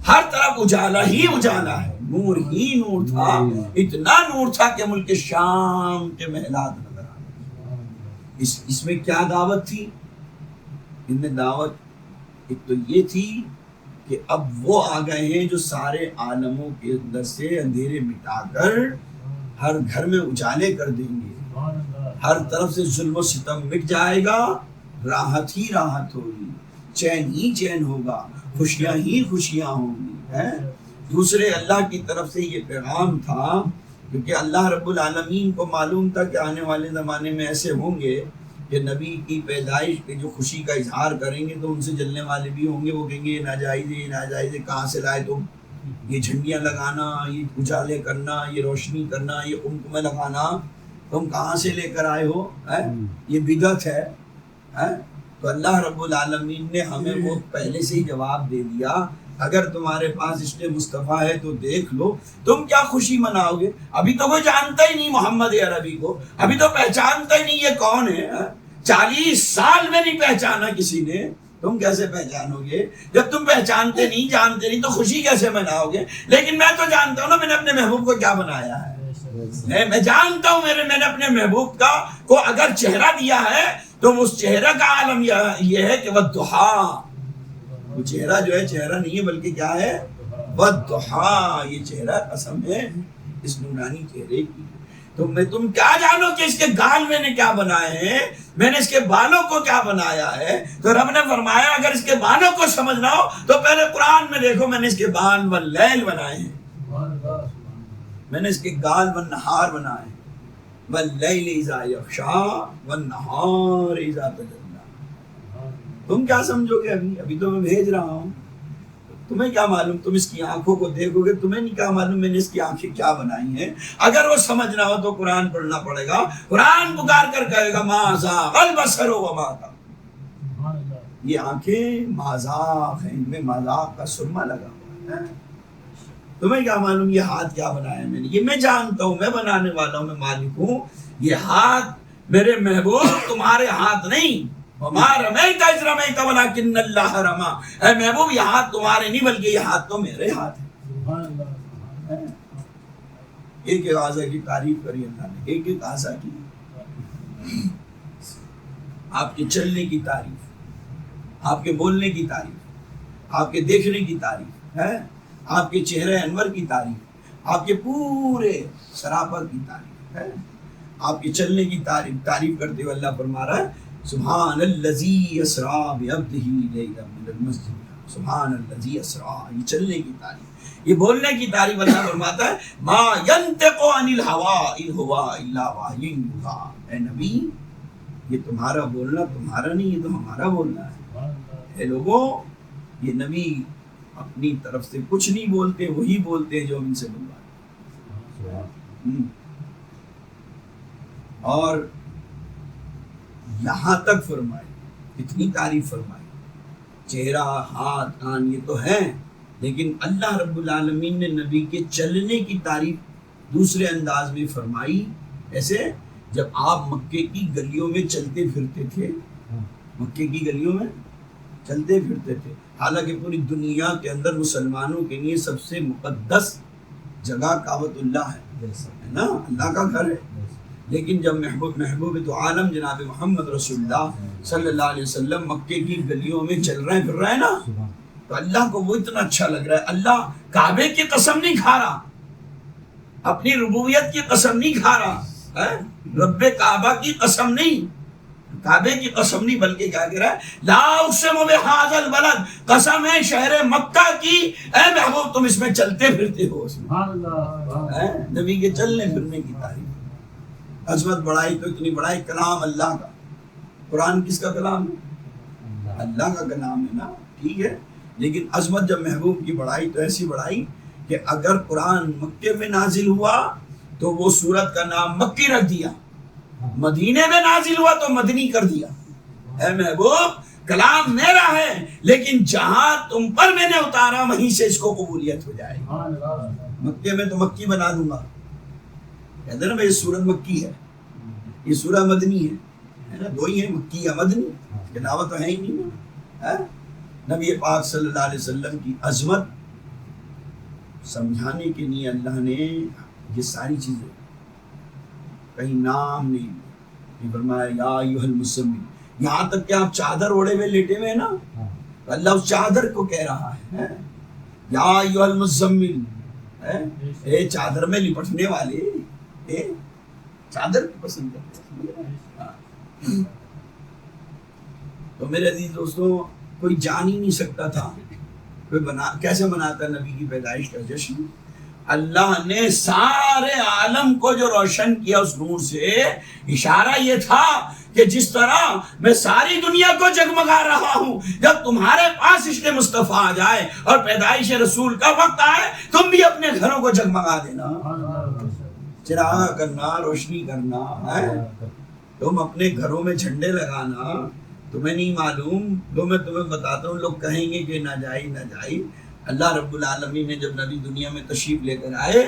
ہر طرف اجالا ہی اجالا ہے، نور ہی نور تھا، اتنا نور تھا کہ ملک شام کے محلات نظر آئے۔ اس میں کیا دعوت تھی؟ ان میں دعوت ایک تو یہ تھی کہ اب وہ آ گئے ہیں جو سارے عالموں کے اندر سے اندھیرے مٹا کر ہر گھر میں اجالے کر دیں گے، ہر طرف سے ظلم و ستم مٹ جائے گا، راحت ہی راحت ہوگی، چین ہی چین ہوگا، خوشیاں ہی خوشیاں ہوں گی۔ دوسرے اللہ کی طرف سے یہ پیغام تھا کیونکہ اللہ رب العالمین کو معلوم تھا کہ آنے والے زمانے میں ایسے ہوں گے کہ نبی کی پیدائش کے جو خوشی کا اظہار کریں گے تو ان سے جلنے والے بھی ہوں گے، وہ کہیں گے یہ ناجائز ہے، یہ ناجائز ہے، کہاں سے لائے تم یہ جھنڈیاں لگانا، یہ اجالے کرنا، یہ روشنی کرنا، یہ قمقمے لگانا تم کہاں سے لے کر آئے ہو، یہ بدعت ہے۔ تو اللہ رب العالمین نے ہمیں وہ پہلے سے ہی جواب دے دیا اگر تمہارے پاس عشق مصطفیٰ ہے تو دیکھ لو، تم کیا خوشی مناؤ گے؟ ابھی تو کوئی جانتا ہی نہیں محمد عربی کو، ابھی تو پہچانتا ہی نہیں یہ کون ہے. 40 سال میں نہیں پہچانا کسی نے، تم کیسے پہچانو گے؟ جب تم پہچانتے نہیں جانتے نہیں تو خوشی کیسے مناؤ گے؟ لیکن میں تو جانتا ہوں نا میں نے اپنے محبوب کو کیا بنایا ہے. میں جانتا ہوں میں نے اپنے محبوب کو اگر چہرہ دیا ہے تو اس چہرہ کا عالم یہ ہے کہ والضحیٰ، وہ چہرہ جو ہے چہرہ نہیں ہے بلکہ کیا ہے؟ والضحیٰ. یہ چہرہ قسم ہے اس نورانی چہرے کی. تم کیا جانو کہ اس کے گال میں نے کیا بنائے ہیں، میں نے اس کے بالوں کو کیا بنایا ہے. تو رب نے فرمایا اگر اس کے بالوں کو سمجھنا ہو تو پہلے قرآن میں دیکھو میں نے اس کے بال واللیل بنائے ہیں، میں نے اس کے گال والنہار بنائے ہیں، واللیل اذا یغشا والنہار اذا تجلی. تم کیا سمجھو گے؟ ابھی تو میں بھیج رہا ہوں، تمہیں کیا معلوم؟ تم اس کی آنکھوں کو دیکھو گے، تمہیں نہیں کیا معلوم میں نے اس کی آنکھیں کیا بنائی ہیں. اگر وہ سمجھنا ہو تو قرآن پڑھنا پڑے گا. قرآن پکار کر کہے گا ما زاغ البصر وما طغى. یہ آنکھیں مازاغ ہیں، ان میں مازاغ کا سرما لگا ہوا ہے. تمہیں کیا معلوم یہ ہاتھ کیا بنایا میں نے؟ یہ میں جانتا ہوں، میں بنانے والا ہوں، میں مالک ہوں. یہ ہاتھ میرے محبوب تمہارے ہاتھ نہیں. وما رمیت اذ رمیت ولکن اللہ رمی. اے محبوب یہ ہاتھ تمہارے نہیں بلکہ یہ ہاتھ تو میرے ہاتھ ہے. ایک ایک اعضا کی تعریف کری اللہ نے، ایک ایک اعضا کی. آپ کے چلنے کی تعریف، آپ کے بولنے کی تعریف، آپ کے دیکھنے کی تعریف ہے، آپ کے چہرے انور کی تعریف، آپ کے پورے سراپر کی تعریف ہے، آپ کے چلنے کی تعریف کرتے ہوئے اللہ فرما رہا ہے سبحان الذی اسریٰ بعبدہ لیلا من المسجد. سبحان الذی اسریٰ، یہ چلنے کی تعریف، یہ بولنے کی تعریف. اللہ فرماتا ہے ما ینطق عن الہویٰ ان ہوا الا وحی یوحیٰ. اے نبی یہ تمہارا بولنا تمہارا نہیں، یہ تو ہمارا بولنا ہے. اے لوگوں یہ نبی اپنی طرف سے کچھ نہیں بولتے، وہی بولتے ہیں جو ان سے بلواتے. اور یہاں تک فرمائی، اتنی تعریف فرمائی. چہرہ، ہاتھ، کان یہ تو ہیں، لیکن اللہ رب العالمین نے نبی کے چلنے کی تعریف دوسرے انداز میں فرمائی. ایسے جب آپ مکے کی گلیوں میں چلتے پھرتے تھے، مکے کی گلیوں میں چلتے پھرتے تھے، حالانکہ پوری دنیا کے اندر مسلمانوں کے لیے سب سے مقدس جگہ کعبۃ اللہ ہے نا، اللہ کا گھر ہے. لیکن جب محبوب تو عالم جناب محمد رسول اللہ صلی اللہ علیہ وسلم مکے کی گلیوں میں چل رہے ہیں پھر رہے ہیں نا، تو اللہ کو وہ اتنا اچھا لگ رہا ہے. اللہ کعبے کی قسم نہیں کھا رہا، اپنی ربوبیت کی قسم نہیں کھا رہا، رب کعبہ کی قسم نہیں، کعبے کی قسم نہیں، بلکہ کیا کہہ رہا ہے لا اقسم بہذا البلد، قسم ہے شہر مکہ کی، اے محبوب تم اس میں چلتے پھرتے ہو. نبی کے چلنے پھرنے کی تعریف. عظمت بڑائی تو اتنی بڑائی، کلام اللہ کا. قرآن کس کا کلام ہے؟ اللہ کا کلام ہے نا، ٹھیک ہے. لیکن عظمت جب محبوب کی بڑائی تو ایسی بڑائی کہ اگر قرآن مکے میں نازل ہوا تو وہ سورت کا نام مکی رکھ دیا، مدینے میں نازل ہوا تو مدنی کر دیا. اے محبوب کلام میرا ہے، لیکن جہاں تم پر میں نے اتارا وہیں سے اس کو قبولیت ہو جائے. مکے میں تو مکی بنا دوں گا، کہتے ہیں نا بھائی سورت مکی ہے، یہ سورہ مدنی ہے نا، دو ہی ہیں مکی یا مدنی، کے علاوہ تو ہے ہی نہیں. نبی پاک صلی اللہ علیہ وسلم کی عظمت سمجھانے کے لیے اللہ نے یہ ساری چیزیں، کہیں نام نہیں فرمایا یا ایھا المزمل. یہاں تک کہ آپ چادر اوڑے ہوئے لیٹے ہوئے ہیں نا، اللہ اس چادر کو کہہ رہا ہے یا ایھا المزمل، اے چادر میں لپٹنے والے، چادر کی پسند کرتے ہیں. تو میرے عزیز دوستوں کوئی جان ہی نہیں سکتا تھا کوئی کیسے مناتا نبی کی پیدائش کا جشن. اللہ نے سارے عالم کو جو روشن کیا اس نور سے، اشارہ یہ تھا کہ جس طرح میں ساری دنیا کو جگمگا رہا ہوں، جب تمہارے پاس عشق مصطفیٰ آ جائے اور پیدائش رسول کا وقت آئے تم بھی اپنے گھروں کو جگمگا دینا، چراغ کرنا، روشنی کرنا ہے. تم اپنے گھروں میں جھنڈے لگانا. تمہیں نہیں معلوم، تو میں تمہیں بتاتا ہوں، لوگ کہیں گے کہ نہ جائی نہ جائی. اللہ رب العالمین نے جب نبی دنیا میں تشریف لے کر آئے،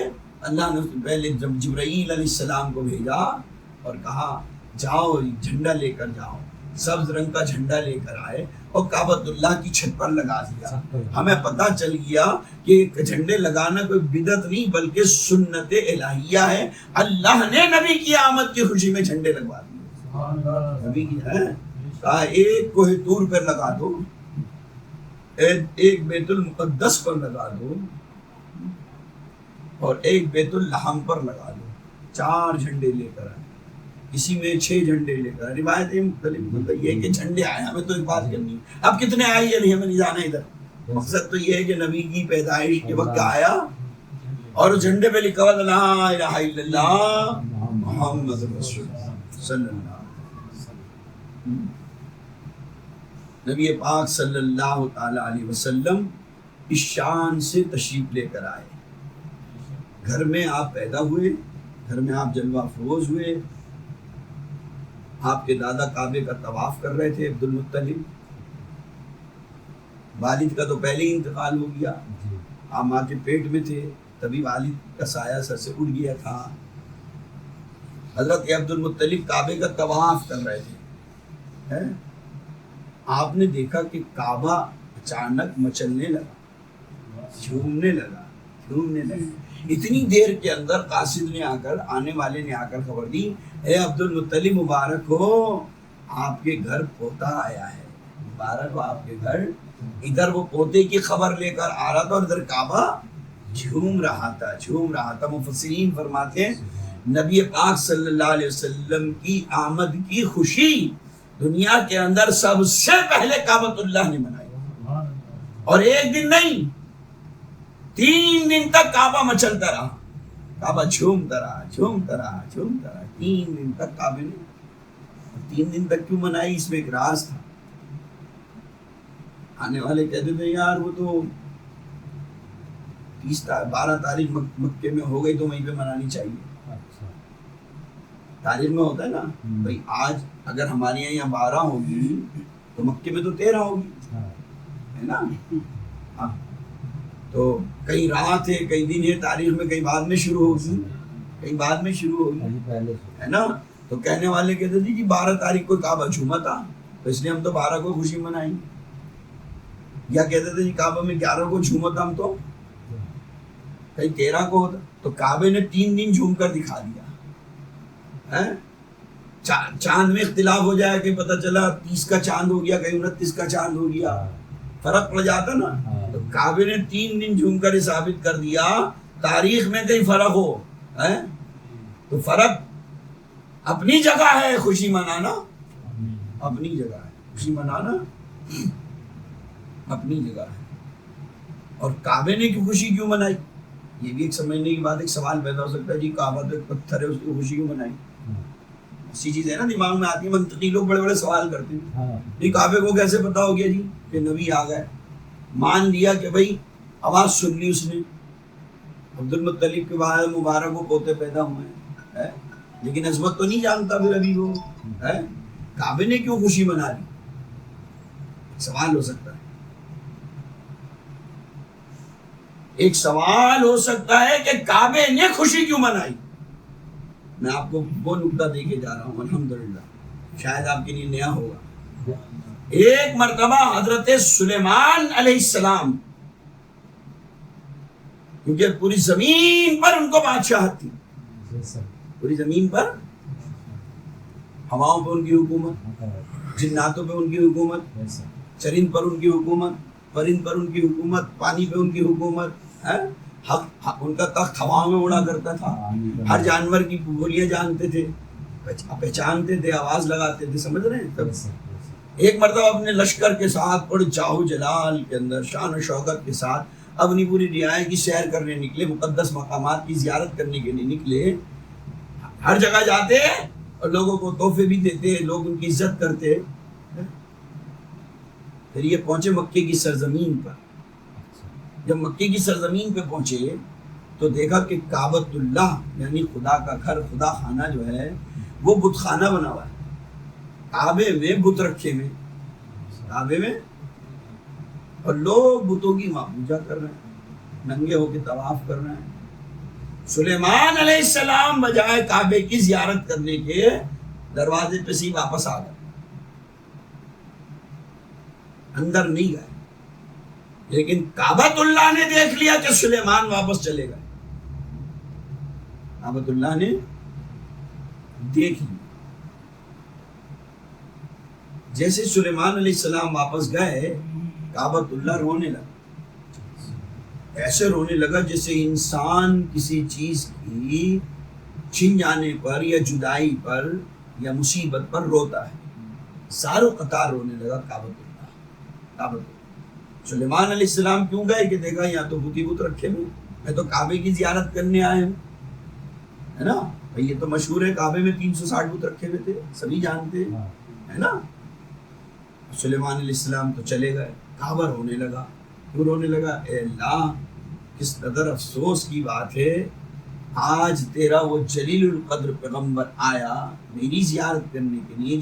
اللہ نے پہلے جب جبرائیل علیہ السلام کو بھیجا اور کہا جاؤ جھنڈا لے کر جاؤ، سبز رنگ کا جھنڈا لے کر آئے اور کعبۃ اللہ کی چھت پر لگا دیا۔ ہمیں پتہ چل گیا کہ جھنڈے لگانا کوئی بدعت نہیں بلکہ سنت الہیہ ہے، اللہ نے نبی کی آمد کی خوشی میں جھنڈے لگوا دیے۔ نبی کی ہے کہا ایک کوہ طور پر لگا دو، ایک بیت المقدس پر لگا دو اور ایک بیت اللحم پر لگا دو، 4 جھنڈے لے کر آئے، کسی میں 6 جھنڈے لے کر، روایتیں مختلف، یہ کہ جھنڈے آئے، ہمیں تو ایک بات کرنی ہے، اب کتنے آئے یہ نہیں ہمیں نہیں جانا ادھر، مقصد تو یہ ہے کہ نبی کی پیدائش کے وقت آیا اور اس جھنڈے پہ لکھا ہوا لا الہ الا اللہ محمد رسول اللہ صلی اللہ علیہ وسلم۔ نبی پاک صلی اللہ تعالی علیہ وسلم اس شان سے تشریف لے کر آئے، گھر میں آپ پیدا ہوئے، گھر میں آپ جلوہ افروز ہوئے، آپ کے دادا کعبے کا طواف کر رہے تھے عبد المطلب، والد کا تو پہلے ہی انتقال ہو گیا، آپ ماں کے پیٹ میں تھے تبھی والد کا سایہ سر سے اڑ گیا تھا، حضرت عبد المطلب کعبے کا طواف کر رہے تھے، آپ نے دیکھا کہ کعبہ اچانک مچلنے لگا، جھومنے لگا، اتنی دیر کے اندر قاصد نے آنے والے نے آ کر خبر دی، اے عبد المطلب مبارک ہو، آپ کے گھر پوتا آیا ہے، مبارک ہو آپ کے گھر۔ ادھر وہ پوتے کی خبر لے کر آ رہا تھا اور ادھر کعبہ جھوم رہا تھا۔ مفسرین فرماتے ہیں نبی پاک صلی اللہ علیہ وسلم کی آمد کی خوشی دنیا کے اندر سب سے پہلے کعبۃ اللہ نے منائی، اور ایک دن نہیں 3 دن تک کعبہ مچلتا رہا، کعبہ جھومتا رہا 3 دن تک کعبے نے۔ 3 دن تک کیوں منائی؟ اس میں ایک راز تھا۔ آنے والے کہتے تھے یار وہ تو 12 تاریخ مکے میں ہو گئی تو وہیں پہ منانی چاہیے، تاریخ میں ہوتا ہے نا بھائی، آج اگر ہمارے یہاں 12 ہوگی تو مکے میں تو 13 ہوگی، ہے نا؟ ہاں، تو کئی رات ہے کئی دن ہے، تاریخ میں کئی بعد میں شروع ہوگی، کئی بعد میں شروع ہوگی، ہے نا؟ تو کہنے والے کہتے تھے جی 12 تاریخ کو کعبہ جھوما تھا تو اس لیے ہم تو 12 کو خوشی منائیں، یا کہتے تھے جی کعبہ میں 11 کو جھوما تھا ہم تو کہیں 13 کو ہوتا، تو کعبے نے 3 دن جھوم کر دکھا دیا۔ چاند میں اختلاف ہو جائے کہ پتہ چلا 30 کا چاند ہو گیا، کہیں 29 کا چاند ہو گیا، فرق پڑ جاتا نا، تو کعبے نے 3 دن جھوم کر ثابت کر دیا تاریخ میں کہیں فرق ہو، تو فرق اپنی جگہ ہے، خوشی منانا اپنی جگہ ہے، خوشی منانا اپنی جگہ ہے۔ اور کعبے نے کی خوشی کیوں منائی، یہ بھی ایک سمجھنے کی بات، ایک سوال پیدا ہو سکتا ہے جی کعبہ تو ایک پتھر ہے اس کی خوشی کیوں منائی، اسی چیز ہے نا دماغ میں آتی ہے، منطقی لوگ بڑے بڑے سوال کرتے ہیں، یہ کعبے کو کیسے پتا ہو گیا جی کہ نبی آ گئے، مان لیا کہ بھائی آواز سن لی اس نے، عبد المطلب کے بعد مبارک کو پوتے پیدا ہوئے ہیں، لیکن عظمت تو نہیں جانتا پھر ابھی وہ، کعبے نے کیوں خوشی منا لی، سوال ہو سکتا ہے، ایک سوال ہو سکتا ہے کہ کعبے نے خوشی کیوں منائی۔ میں آپ کو وہ نکتہ دے کے جا رہا ہوں، الحمدللہ شاید آپ کے لیے نیا ہوگا۔ ایک مرتبہ حضرت سلیمان علیہ السلام، کیونکہ پوری زمین پر ان کو بادشاہت تھی، پوری زمین پر ہواؤں پہ ان کی حکومت، جناتوں پہ ان کی حکومت، چرند پر ان کی حکومت، پرند پر ان کی حکومت، پانی پہ ان کی حکومت، ان کا تخت ہواؤں میں اڑا کرتا تھا، ہر جانور کی بولیاں جانتے تھے، پہچانتے تھے، آواز لگاتے تھے، سمجھ رہے ہیں؟ تب ایک مرتبہ اپنے لشکر کے ساتھ بڑے جاہو جلال کے اندر شان و شوکت کے ساتھ اپنی پوری رعایا کی سیر کرنے نکلے، مقدس مقامات کی زیارت کرنے کے لیے نکلے، ہر جگہ جاتے اور لوگوں کو تحفے بھی دیتے، لوگ ان کی عزت کرتے، پھر یہ پہنچے مکے کی سرزمین پر۔ جب مکے کی سرزمین پہ پہنچے تو دیکھا کہ کعبۃ اللہ یعنی خدا کا گھر، خدا خانہ جو ہے وہ بت خانہ بنا ہوا ہے، کعبے میں بت رکھے ہوئے، کعبے میں اور لوگ بتوں کی وہاں پوجا کر رہے ہیں، ننگے ہو کے طواف کر رہے ہیں۔ سلیمان علیہ السلام بجائے کعبے کی زیارت کرنے کے دروازے پہ سے واپس آ گئے، اندر نہیں گئے، لیکن کعبۃ اللہ نے دیکھ لیا کہ سلیمان واپس چلے گئے، کعبۃ اللہ نے دیکھ لیا۔ جیسے سلیمان علیہ السلام واپس گئے، کعبۃ اللہ رونے لگا، ایسے رونے لگا جیسے انسان کسی چیز کی چھن جانے پر یا جدائی پر یا مصیبت پر روتا ہے، ساروں قطار رونے لگا کعبۃ اللہ۔ سلیمان علیہ السلام کیوں گئے کہ دیکھا یہاں تو بت ہی بت رکھے ہوئے، میں تو کعبے کی زیارت کرنے آئے ہوں، ہے نا بھائی، یہ تو مشہور ہے کعبے میں 360 بت رکھے ہوئے تھے، سبھی جانتے ہیں، ہے نا۔ سلیمان علیہ السلام تو چلے گئے، کعبہ رونے لگا۔ کیوں رونے لگا؟ اے اللہ، کس قدر افسوس کی بات ہے، آج تیرا وہ جلیل القدر پیغمبر آیا میری زیارت کرنے کے لیے،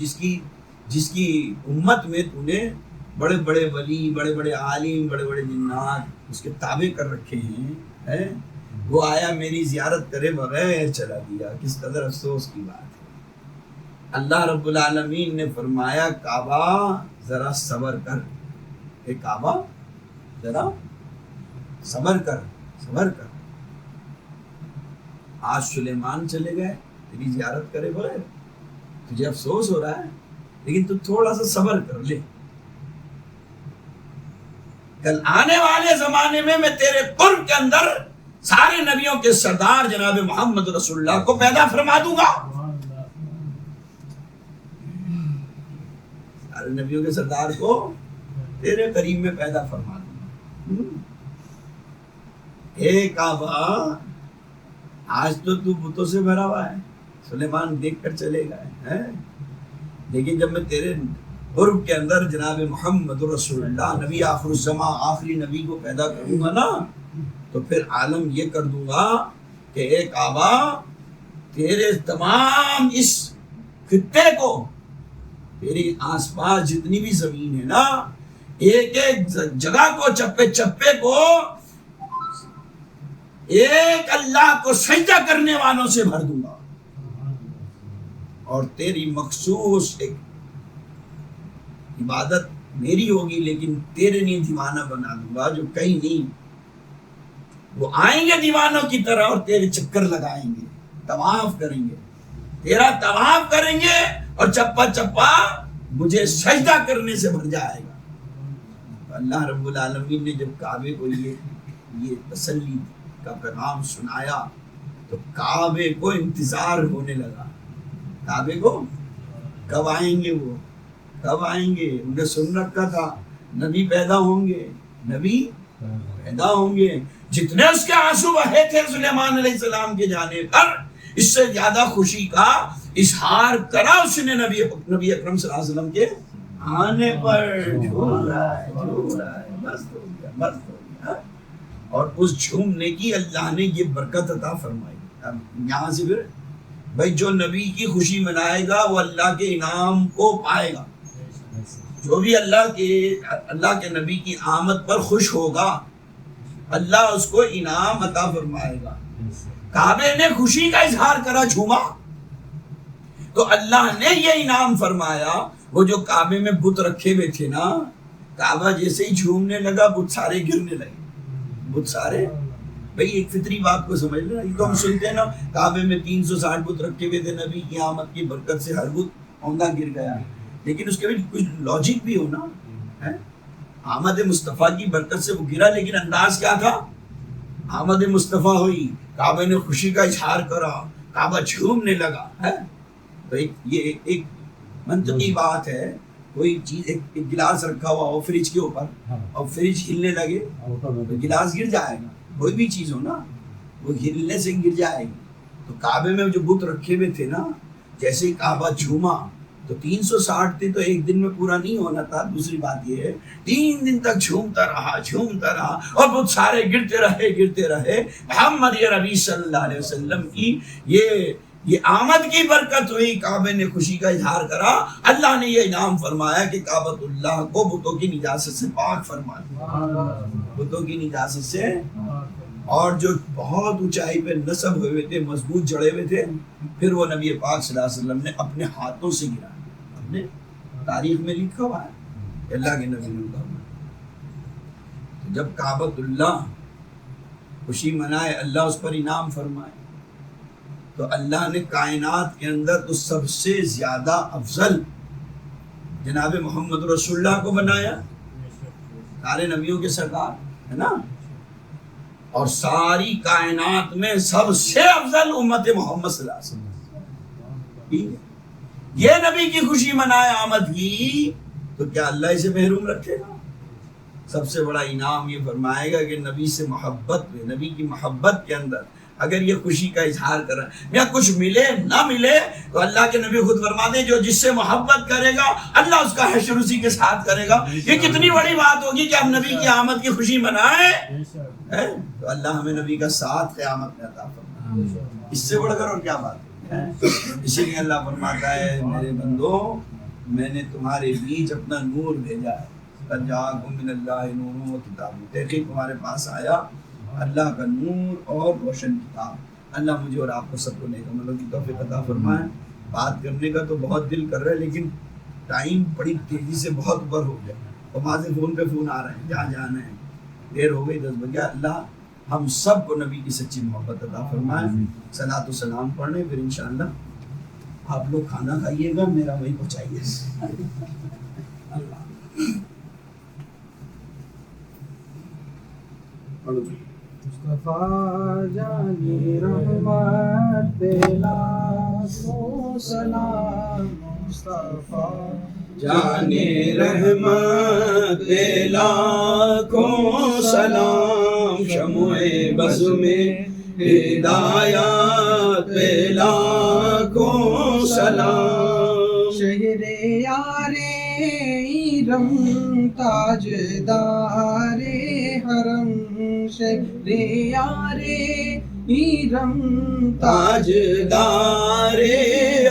جس کی امت میں تو نے بڑے بڑے ولی، بڑے بڑے عالم، بڑے بڑے جنات اس کے تابع کر رکھے ہیں، وہ آیا میری زیارت کرے بغیر چلا گیا، کس قدر افسوس کی بات ہے۔ اللہ رب العالمین نے فرمایا کعبہ ذرا صبر کر، اے کعبہ ذرا صبر کر، صبر کر۔ آج سلیمان چلے گئے تیری زیارت کرے بغیر، تجھے افسوس ہو رہا ہے، لیکن تو تھوڑا سا صبر کر لے، کل آنے والے زمانے میں تیرے قرب کے اندر سارے نبیوں کے سردار جناب محمد رسول اللہ کو پیدا فرما دوں گا، سارے نبیوں کے سردار کو تیرے قریب میں پیدا فرما دوں گا۔ اے کعبہ، آج تو بتوں سے بھرا ہوا ہے، سلیمان دیکھ کر چلے گئے، لیکن جب میں تیرے قرب کے اندر جناب محمد رسول اللہ نبی آخر الزماں، آخری نبی کو پیدا کروں گا نا، تو پھر عالم یہ کر دوں گا کہ اے کعبہ، تیرے تمام اس خطے کو، تیری آس پاس جتنی بھی زمین ہے نا، ایک ایک جگہ کو، چپے چپے کو ایک اللہ کو سجدہ کرنے والوں سے بھر دوں گا، اور تیری مخصوص ایک عبادت میری ہوگی، لیکن تیرے لیے دیوانہ بنا دوں گا، جو کہیں نہیں، وہ آئیں گے دیوانوں کی طرح اور تیرے چکر لگائیں گے، طواف کریں گے، تیرا طواف کریں گے، اور چپا چپا مجھے سجدہ کرنے سے بھر جائے گا۔ اللہ رب العالمین نے جب کعبے کو یہ تسلی کا پیغام سنایا تو کعبے کو انتظار ہونے لگا، کعبے کو کب آئیں گے، وہ کب آئیں گے، انہیں سن رکھا تھا نبی پیدا ہوں گے، نبی پیدا ہوں گے۔ جتنے اس کے آنسو بہے تھے سلیمان علیہ السلام کے جانے پر، اس سے زیادہ خوشی کا اظہار کرا اس نے نبی اکرم صلی اللہ علیہ وسلم کے آنے پر، جھوم رہا ہے، مست ہو گیا، مست ہو گیا۔ اور اس جھومنے کی اللہ نے یہ برکت عطا فرمائی۔ اب یہاں سے پھر بھائی جو نبی کی خوشی منائے گا وہ اللہ کے انعام کو پائے گا، جو بھی اللہ کے نبی کی آمد پر خوش ہوگا، اللہ اس کو انعام عطا فرمائے گا۔ کعبے نے خوشی کا اظہار کرا، جھوما، تو اللہ نے یہ انعام فرمایا۔ وہ جو کعبے میں بت رکھے ہوئے تھے نا، کعبہ جیسے ہی جھومنے لگا بت سارے گرنے لگے، بت سارے، بھئی ایک فطری بات کو سمجھ لینا، یہ تو ہم سنتے ہیں نا کعبے میں 360 بت رکھے ہوئے تھے، نبی کی آمد کی برکت سے ہر بت اوندا گر گیا، لیکن اس کے بھی کچھ لاجک بھی ہو نا، آمد مصطفیٰ کی برکت سے وہ گرا، لیکن انداز کیا تھا؟ آمد مصطفیٰ ہوئی، کعبے نے خوشی کا اظہار کرا، کعبہ جھومنے لگا، تو یہ ایک منطقی بات ہے۔ کوئی چیز، ایک گلاس رکھا ہوا ہو فریج کے اوپر اور فریج ہلنے لگے تو گلاس گر جائے گا، کوئی بھی چیز ہو نا، وہ ہلنے سے گر جائے گی۔ تو کعبے میں جو بت رکھے ہوئے تھے نا، جیسے کعبہ جھوما تو 360 تھے تو ایک دن میں پورا نہیں ہونا تھا۔ دوسری بات یہ ہے 3 دن تک جھومتا رہا اور بت سارے گرتے رہے۔ محمد ربی صلی اللہ علیہ وسلم کی یہ آمد کی برکت ہوئی، کعبے نے خوشی کا اظہار کرا، اللہ نے یہ انعام فرمایا کہ کعبۃ اللہ کو بتوں کی نجاست سے پاک فرما دیا، بتوں کی نجاست سے، اور جو بہت اونچائی پہ نصب ہوئے تھے، مضبوط جڑے ہوئے تھے، پھر وہ نبی پاک صلی اللہ علیہ وسلم نے اپنے ہاتھوں سے گرا، اپنے تاریخ میں لکھا ہوا ہے، اللہ کے نبی نے کہا جب کعبۃ اللہ خوشی منائے، اللہ اس پر انعام فرمائے، تو اللہ نے کائنات کے اندر تو سب سے زیادہ افضل جناب محمد رسول اللہ کو بنایا، سارے نبیوں کے سردار ہے نا، اور ساری کائنات میں سب سے افضل امت محمد صلی اللہ علیہ وسلم، یہ نبی کی خوشی منائے آمد کی، تو کیا اللہ اسے محروم رکھے گا؟ سب سے بڑا انعام یہ فرمائے گا کہ نبی سے محبت میں، نبی کی محبت کے اندر اگر یہ خوشی کا اظہار کرا، یا کچھ ملے نہ ملے تو اللہ کے نبی خود فرماتے ہیں جو جس سے محبت کرے گا اللہ اس کا حشر اسی کے ساتھ کرے گا۔ یہ کتنی بڑی بات ہوگی کہ ہم نبی کی آمد کی خوشی منائیں، تو اللہ ہمیں نبی کا ساتھ قیامت میں عطا فرمائے، اس سے بڑھ کر اور کیا بات ہے؟ اسی لیے اللہ فرماتا ہے میرے بندو میں نے تمہارے بیچ اپنا نور بھیجا ہے، قد جاءکم من اللہ نور و کتاب، تحقیق تمہارے پاس آیا اللہ کا نور اور روشن کتاب۔ اللہ مجھے اور آپ کو سب کو نیک عملوں کی توفیق عطا فرمائے۔ بات کرنے کا تو بہت دل کر رہا ہے لیکن ٹائم بڑی تیزی سے بہت اوپر ہو گیا، اور وہاں سے فون پہ فون آ رہے ہیں جہاں جانا ہے، دیر ہو گئی 10 بجے۔ اللہ ہم سب کو نبی کی سچی محبت عطا فرمائے۔ صلاۃ و سلام پڑھنے، پھر انشاءاللہ آپ لوگ کھانا کھائیے گا، میرا وہی پہنچائیے۔ مصطفیٰ جانی رحمت لاکھوں سلام، مصطفیٰ جانے رحمت لاکھوں سلام، شمع بز میں ہدایت لاکھوں سلام، شہر یار ایرم تاجدار حرم، شہر یار ایرم تاجدار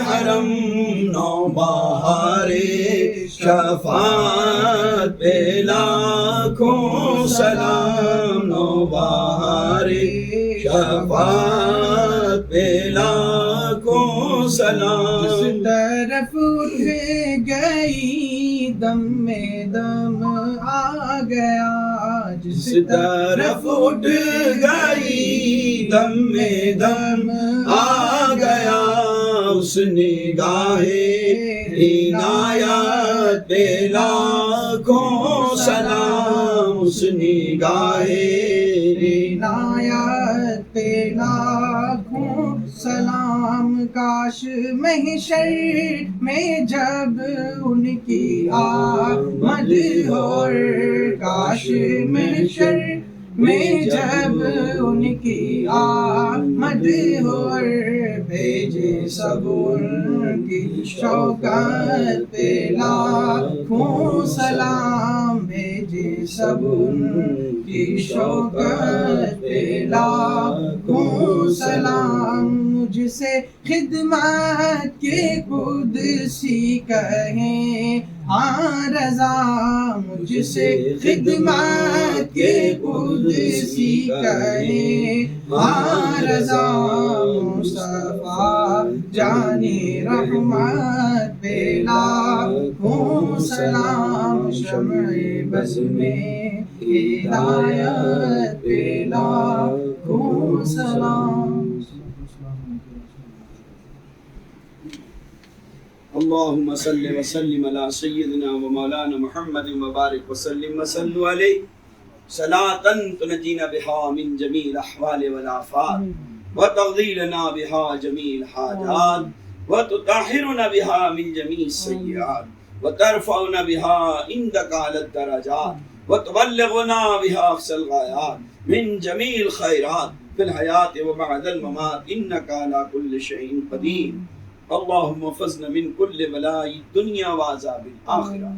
حرم، نوبہار شفاعت پہ لاکھوں سلام، نوبہار شفاعت پہ لاکھوں سلام، جس طرف اٹھ گئی دم میں دم آ گیا، جس طرف اٹھ گئی دم میں دم آ گیا، اس نگاہ عنایت پہ لاکھوں سلام، اس نگاہ عنایت پہ لاکھوں سلام، کاش محشر میں جب ان کی آمد ہو، کاش محشر میں جب ان کی آمد ہو، بھیجے سب ان کی شوکت پہ لاکھوں سلام، بھیجے سب ان کی شوکت پہ لاکھوں سلام، مجھ سے خدمت کے قدسی کہیں ہاں رضا، مجھ سے خدمت کے قدسی کہیں ہاں رضا، مصطفیٰ جانی رحمت پہ لاکھوں سلام، شمع بز میں ہدایت پہ لاکھوں سلام۔ اللهم صل وسلم على سيدنا ومولانا محمد وبارك وسلم وصلوا عليه صلاة تنجينا بها من جميع الأحوال والآفات وتقضي لنا بها جميع الحاجات وتطهرنا بها من جميع السيئات وترفعنا بها عندك على الدرجات وتبلغنا بها أقصى الغايات من جميع الخيرات في الحياة وبعد الممات إنك على كل شيء قدير۔ اللهم احفظنا من كل بلاء الدنيا وعذاب الآخرة۔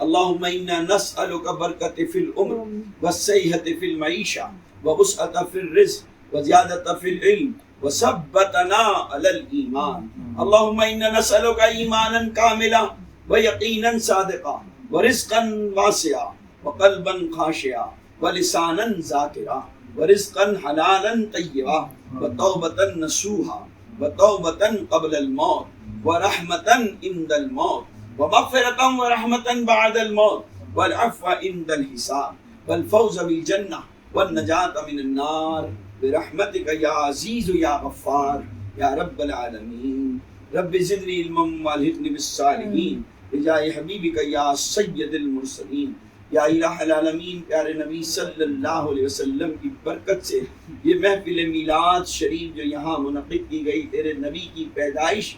اللهم إنا نسألك بركة في العمر والصحة في المعيشة ووسعة في الرزق وزيادة في العلم وثبتنا علی الایمان. اللهم انا نسألك ایمانا کاملا ویقینا صادقا ورزقا واسعا وقلبا خاشعا ولسانا ذاکرا ورزقا حلالا طیبا وتوبة نصوحا وتوبة قبل الموت ورحمة عند الموت ومغفرة ورحمة بعد الموت والعفو عند الحساب والفوز بالجنة والنجاة من النار برحمتك یا عزیز یا غفار یا رب العالمین. رب زدنی علما والحقنی بالصالحین بجاہ حبیبک یا سید المرسلین. یا الہ العالمین، پیارے نبی صلی اللہ علیہ وسلم کی برکت سے یہ محفل میلاد شریف جو یہاں منعقد کی گئی، تیرے نبی کی پیدائش،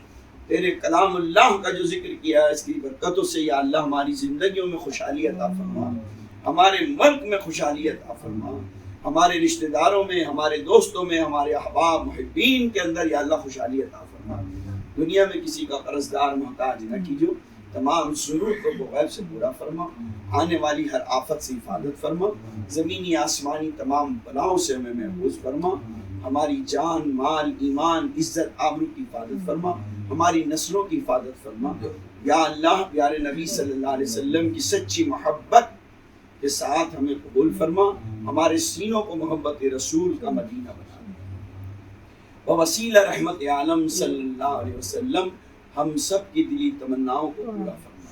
تیرے کلام اللہ کا جو ذکر کیا ہے، اس کی برکتوں سے یا اللہ ہماری زندگیوں میں خوشحالی عطا فرما، ہمارے ملک میں خوشحالی عطا فرما، ہمارے رشتہ داروں میں، ہمارے دوستوں میں، ہمارے احباب محبین کے اندر یا اللہ خوشحالی عطا فرما. دنیا میں کسی کا قرض دار محتاج نہ کیجو، تمام ضرورتوں کو غیب سے پورا فرما، آنے والی ہر آفت سے حفاظت فرما، زمینی آسمانی تمام بلاؤں سے ہمیں محفوظ فرما، ہماری جان مال ایمان عزت آبرو کی حفاظت فرما، ہماری نسلوں کی حفاظت فرما. یا اللہ پیارے نبی صلی اللہ علیہ وسلم کی سچی محبت کے ساتھ ہمیں قبول فرما، ہمارے سینوں کو محبت رسول کا مدینہ بنا دے. وسیلہ رحمت عالم صلی اللہ علیہ وسلم ہم سب کی دلی تمناؤں کو پورا فرما.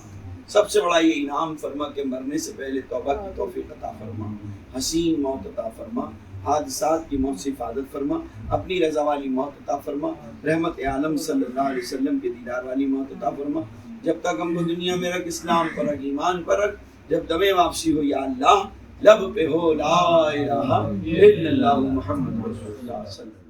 سب سے بڑا یہ انعام فرما کہ مرنے سے پہلے توبہ کی توفیق عطا فرما، حسین موت عطا فرما، حادثات کی موت سے حفاظت فرما، اپنی رضا والی موت عطا فرما، رحمت عالم صلی اللہ علیہ وسلم کے دیدار والی موت عطا فرما. جب تک ہم کو دنیا میں رکھ، اسلام پر رکھ، ایمان پر رکھ، جب دم واپسی ہو یا اللہ لب پہ ہو لا الہ الا اللہ محمد رسول اللہ صلی اللہ علیہ وسلم.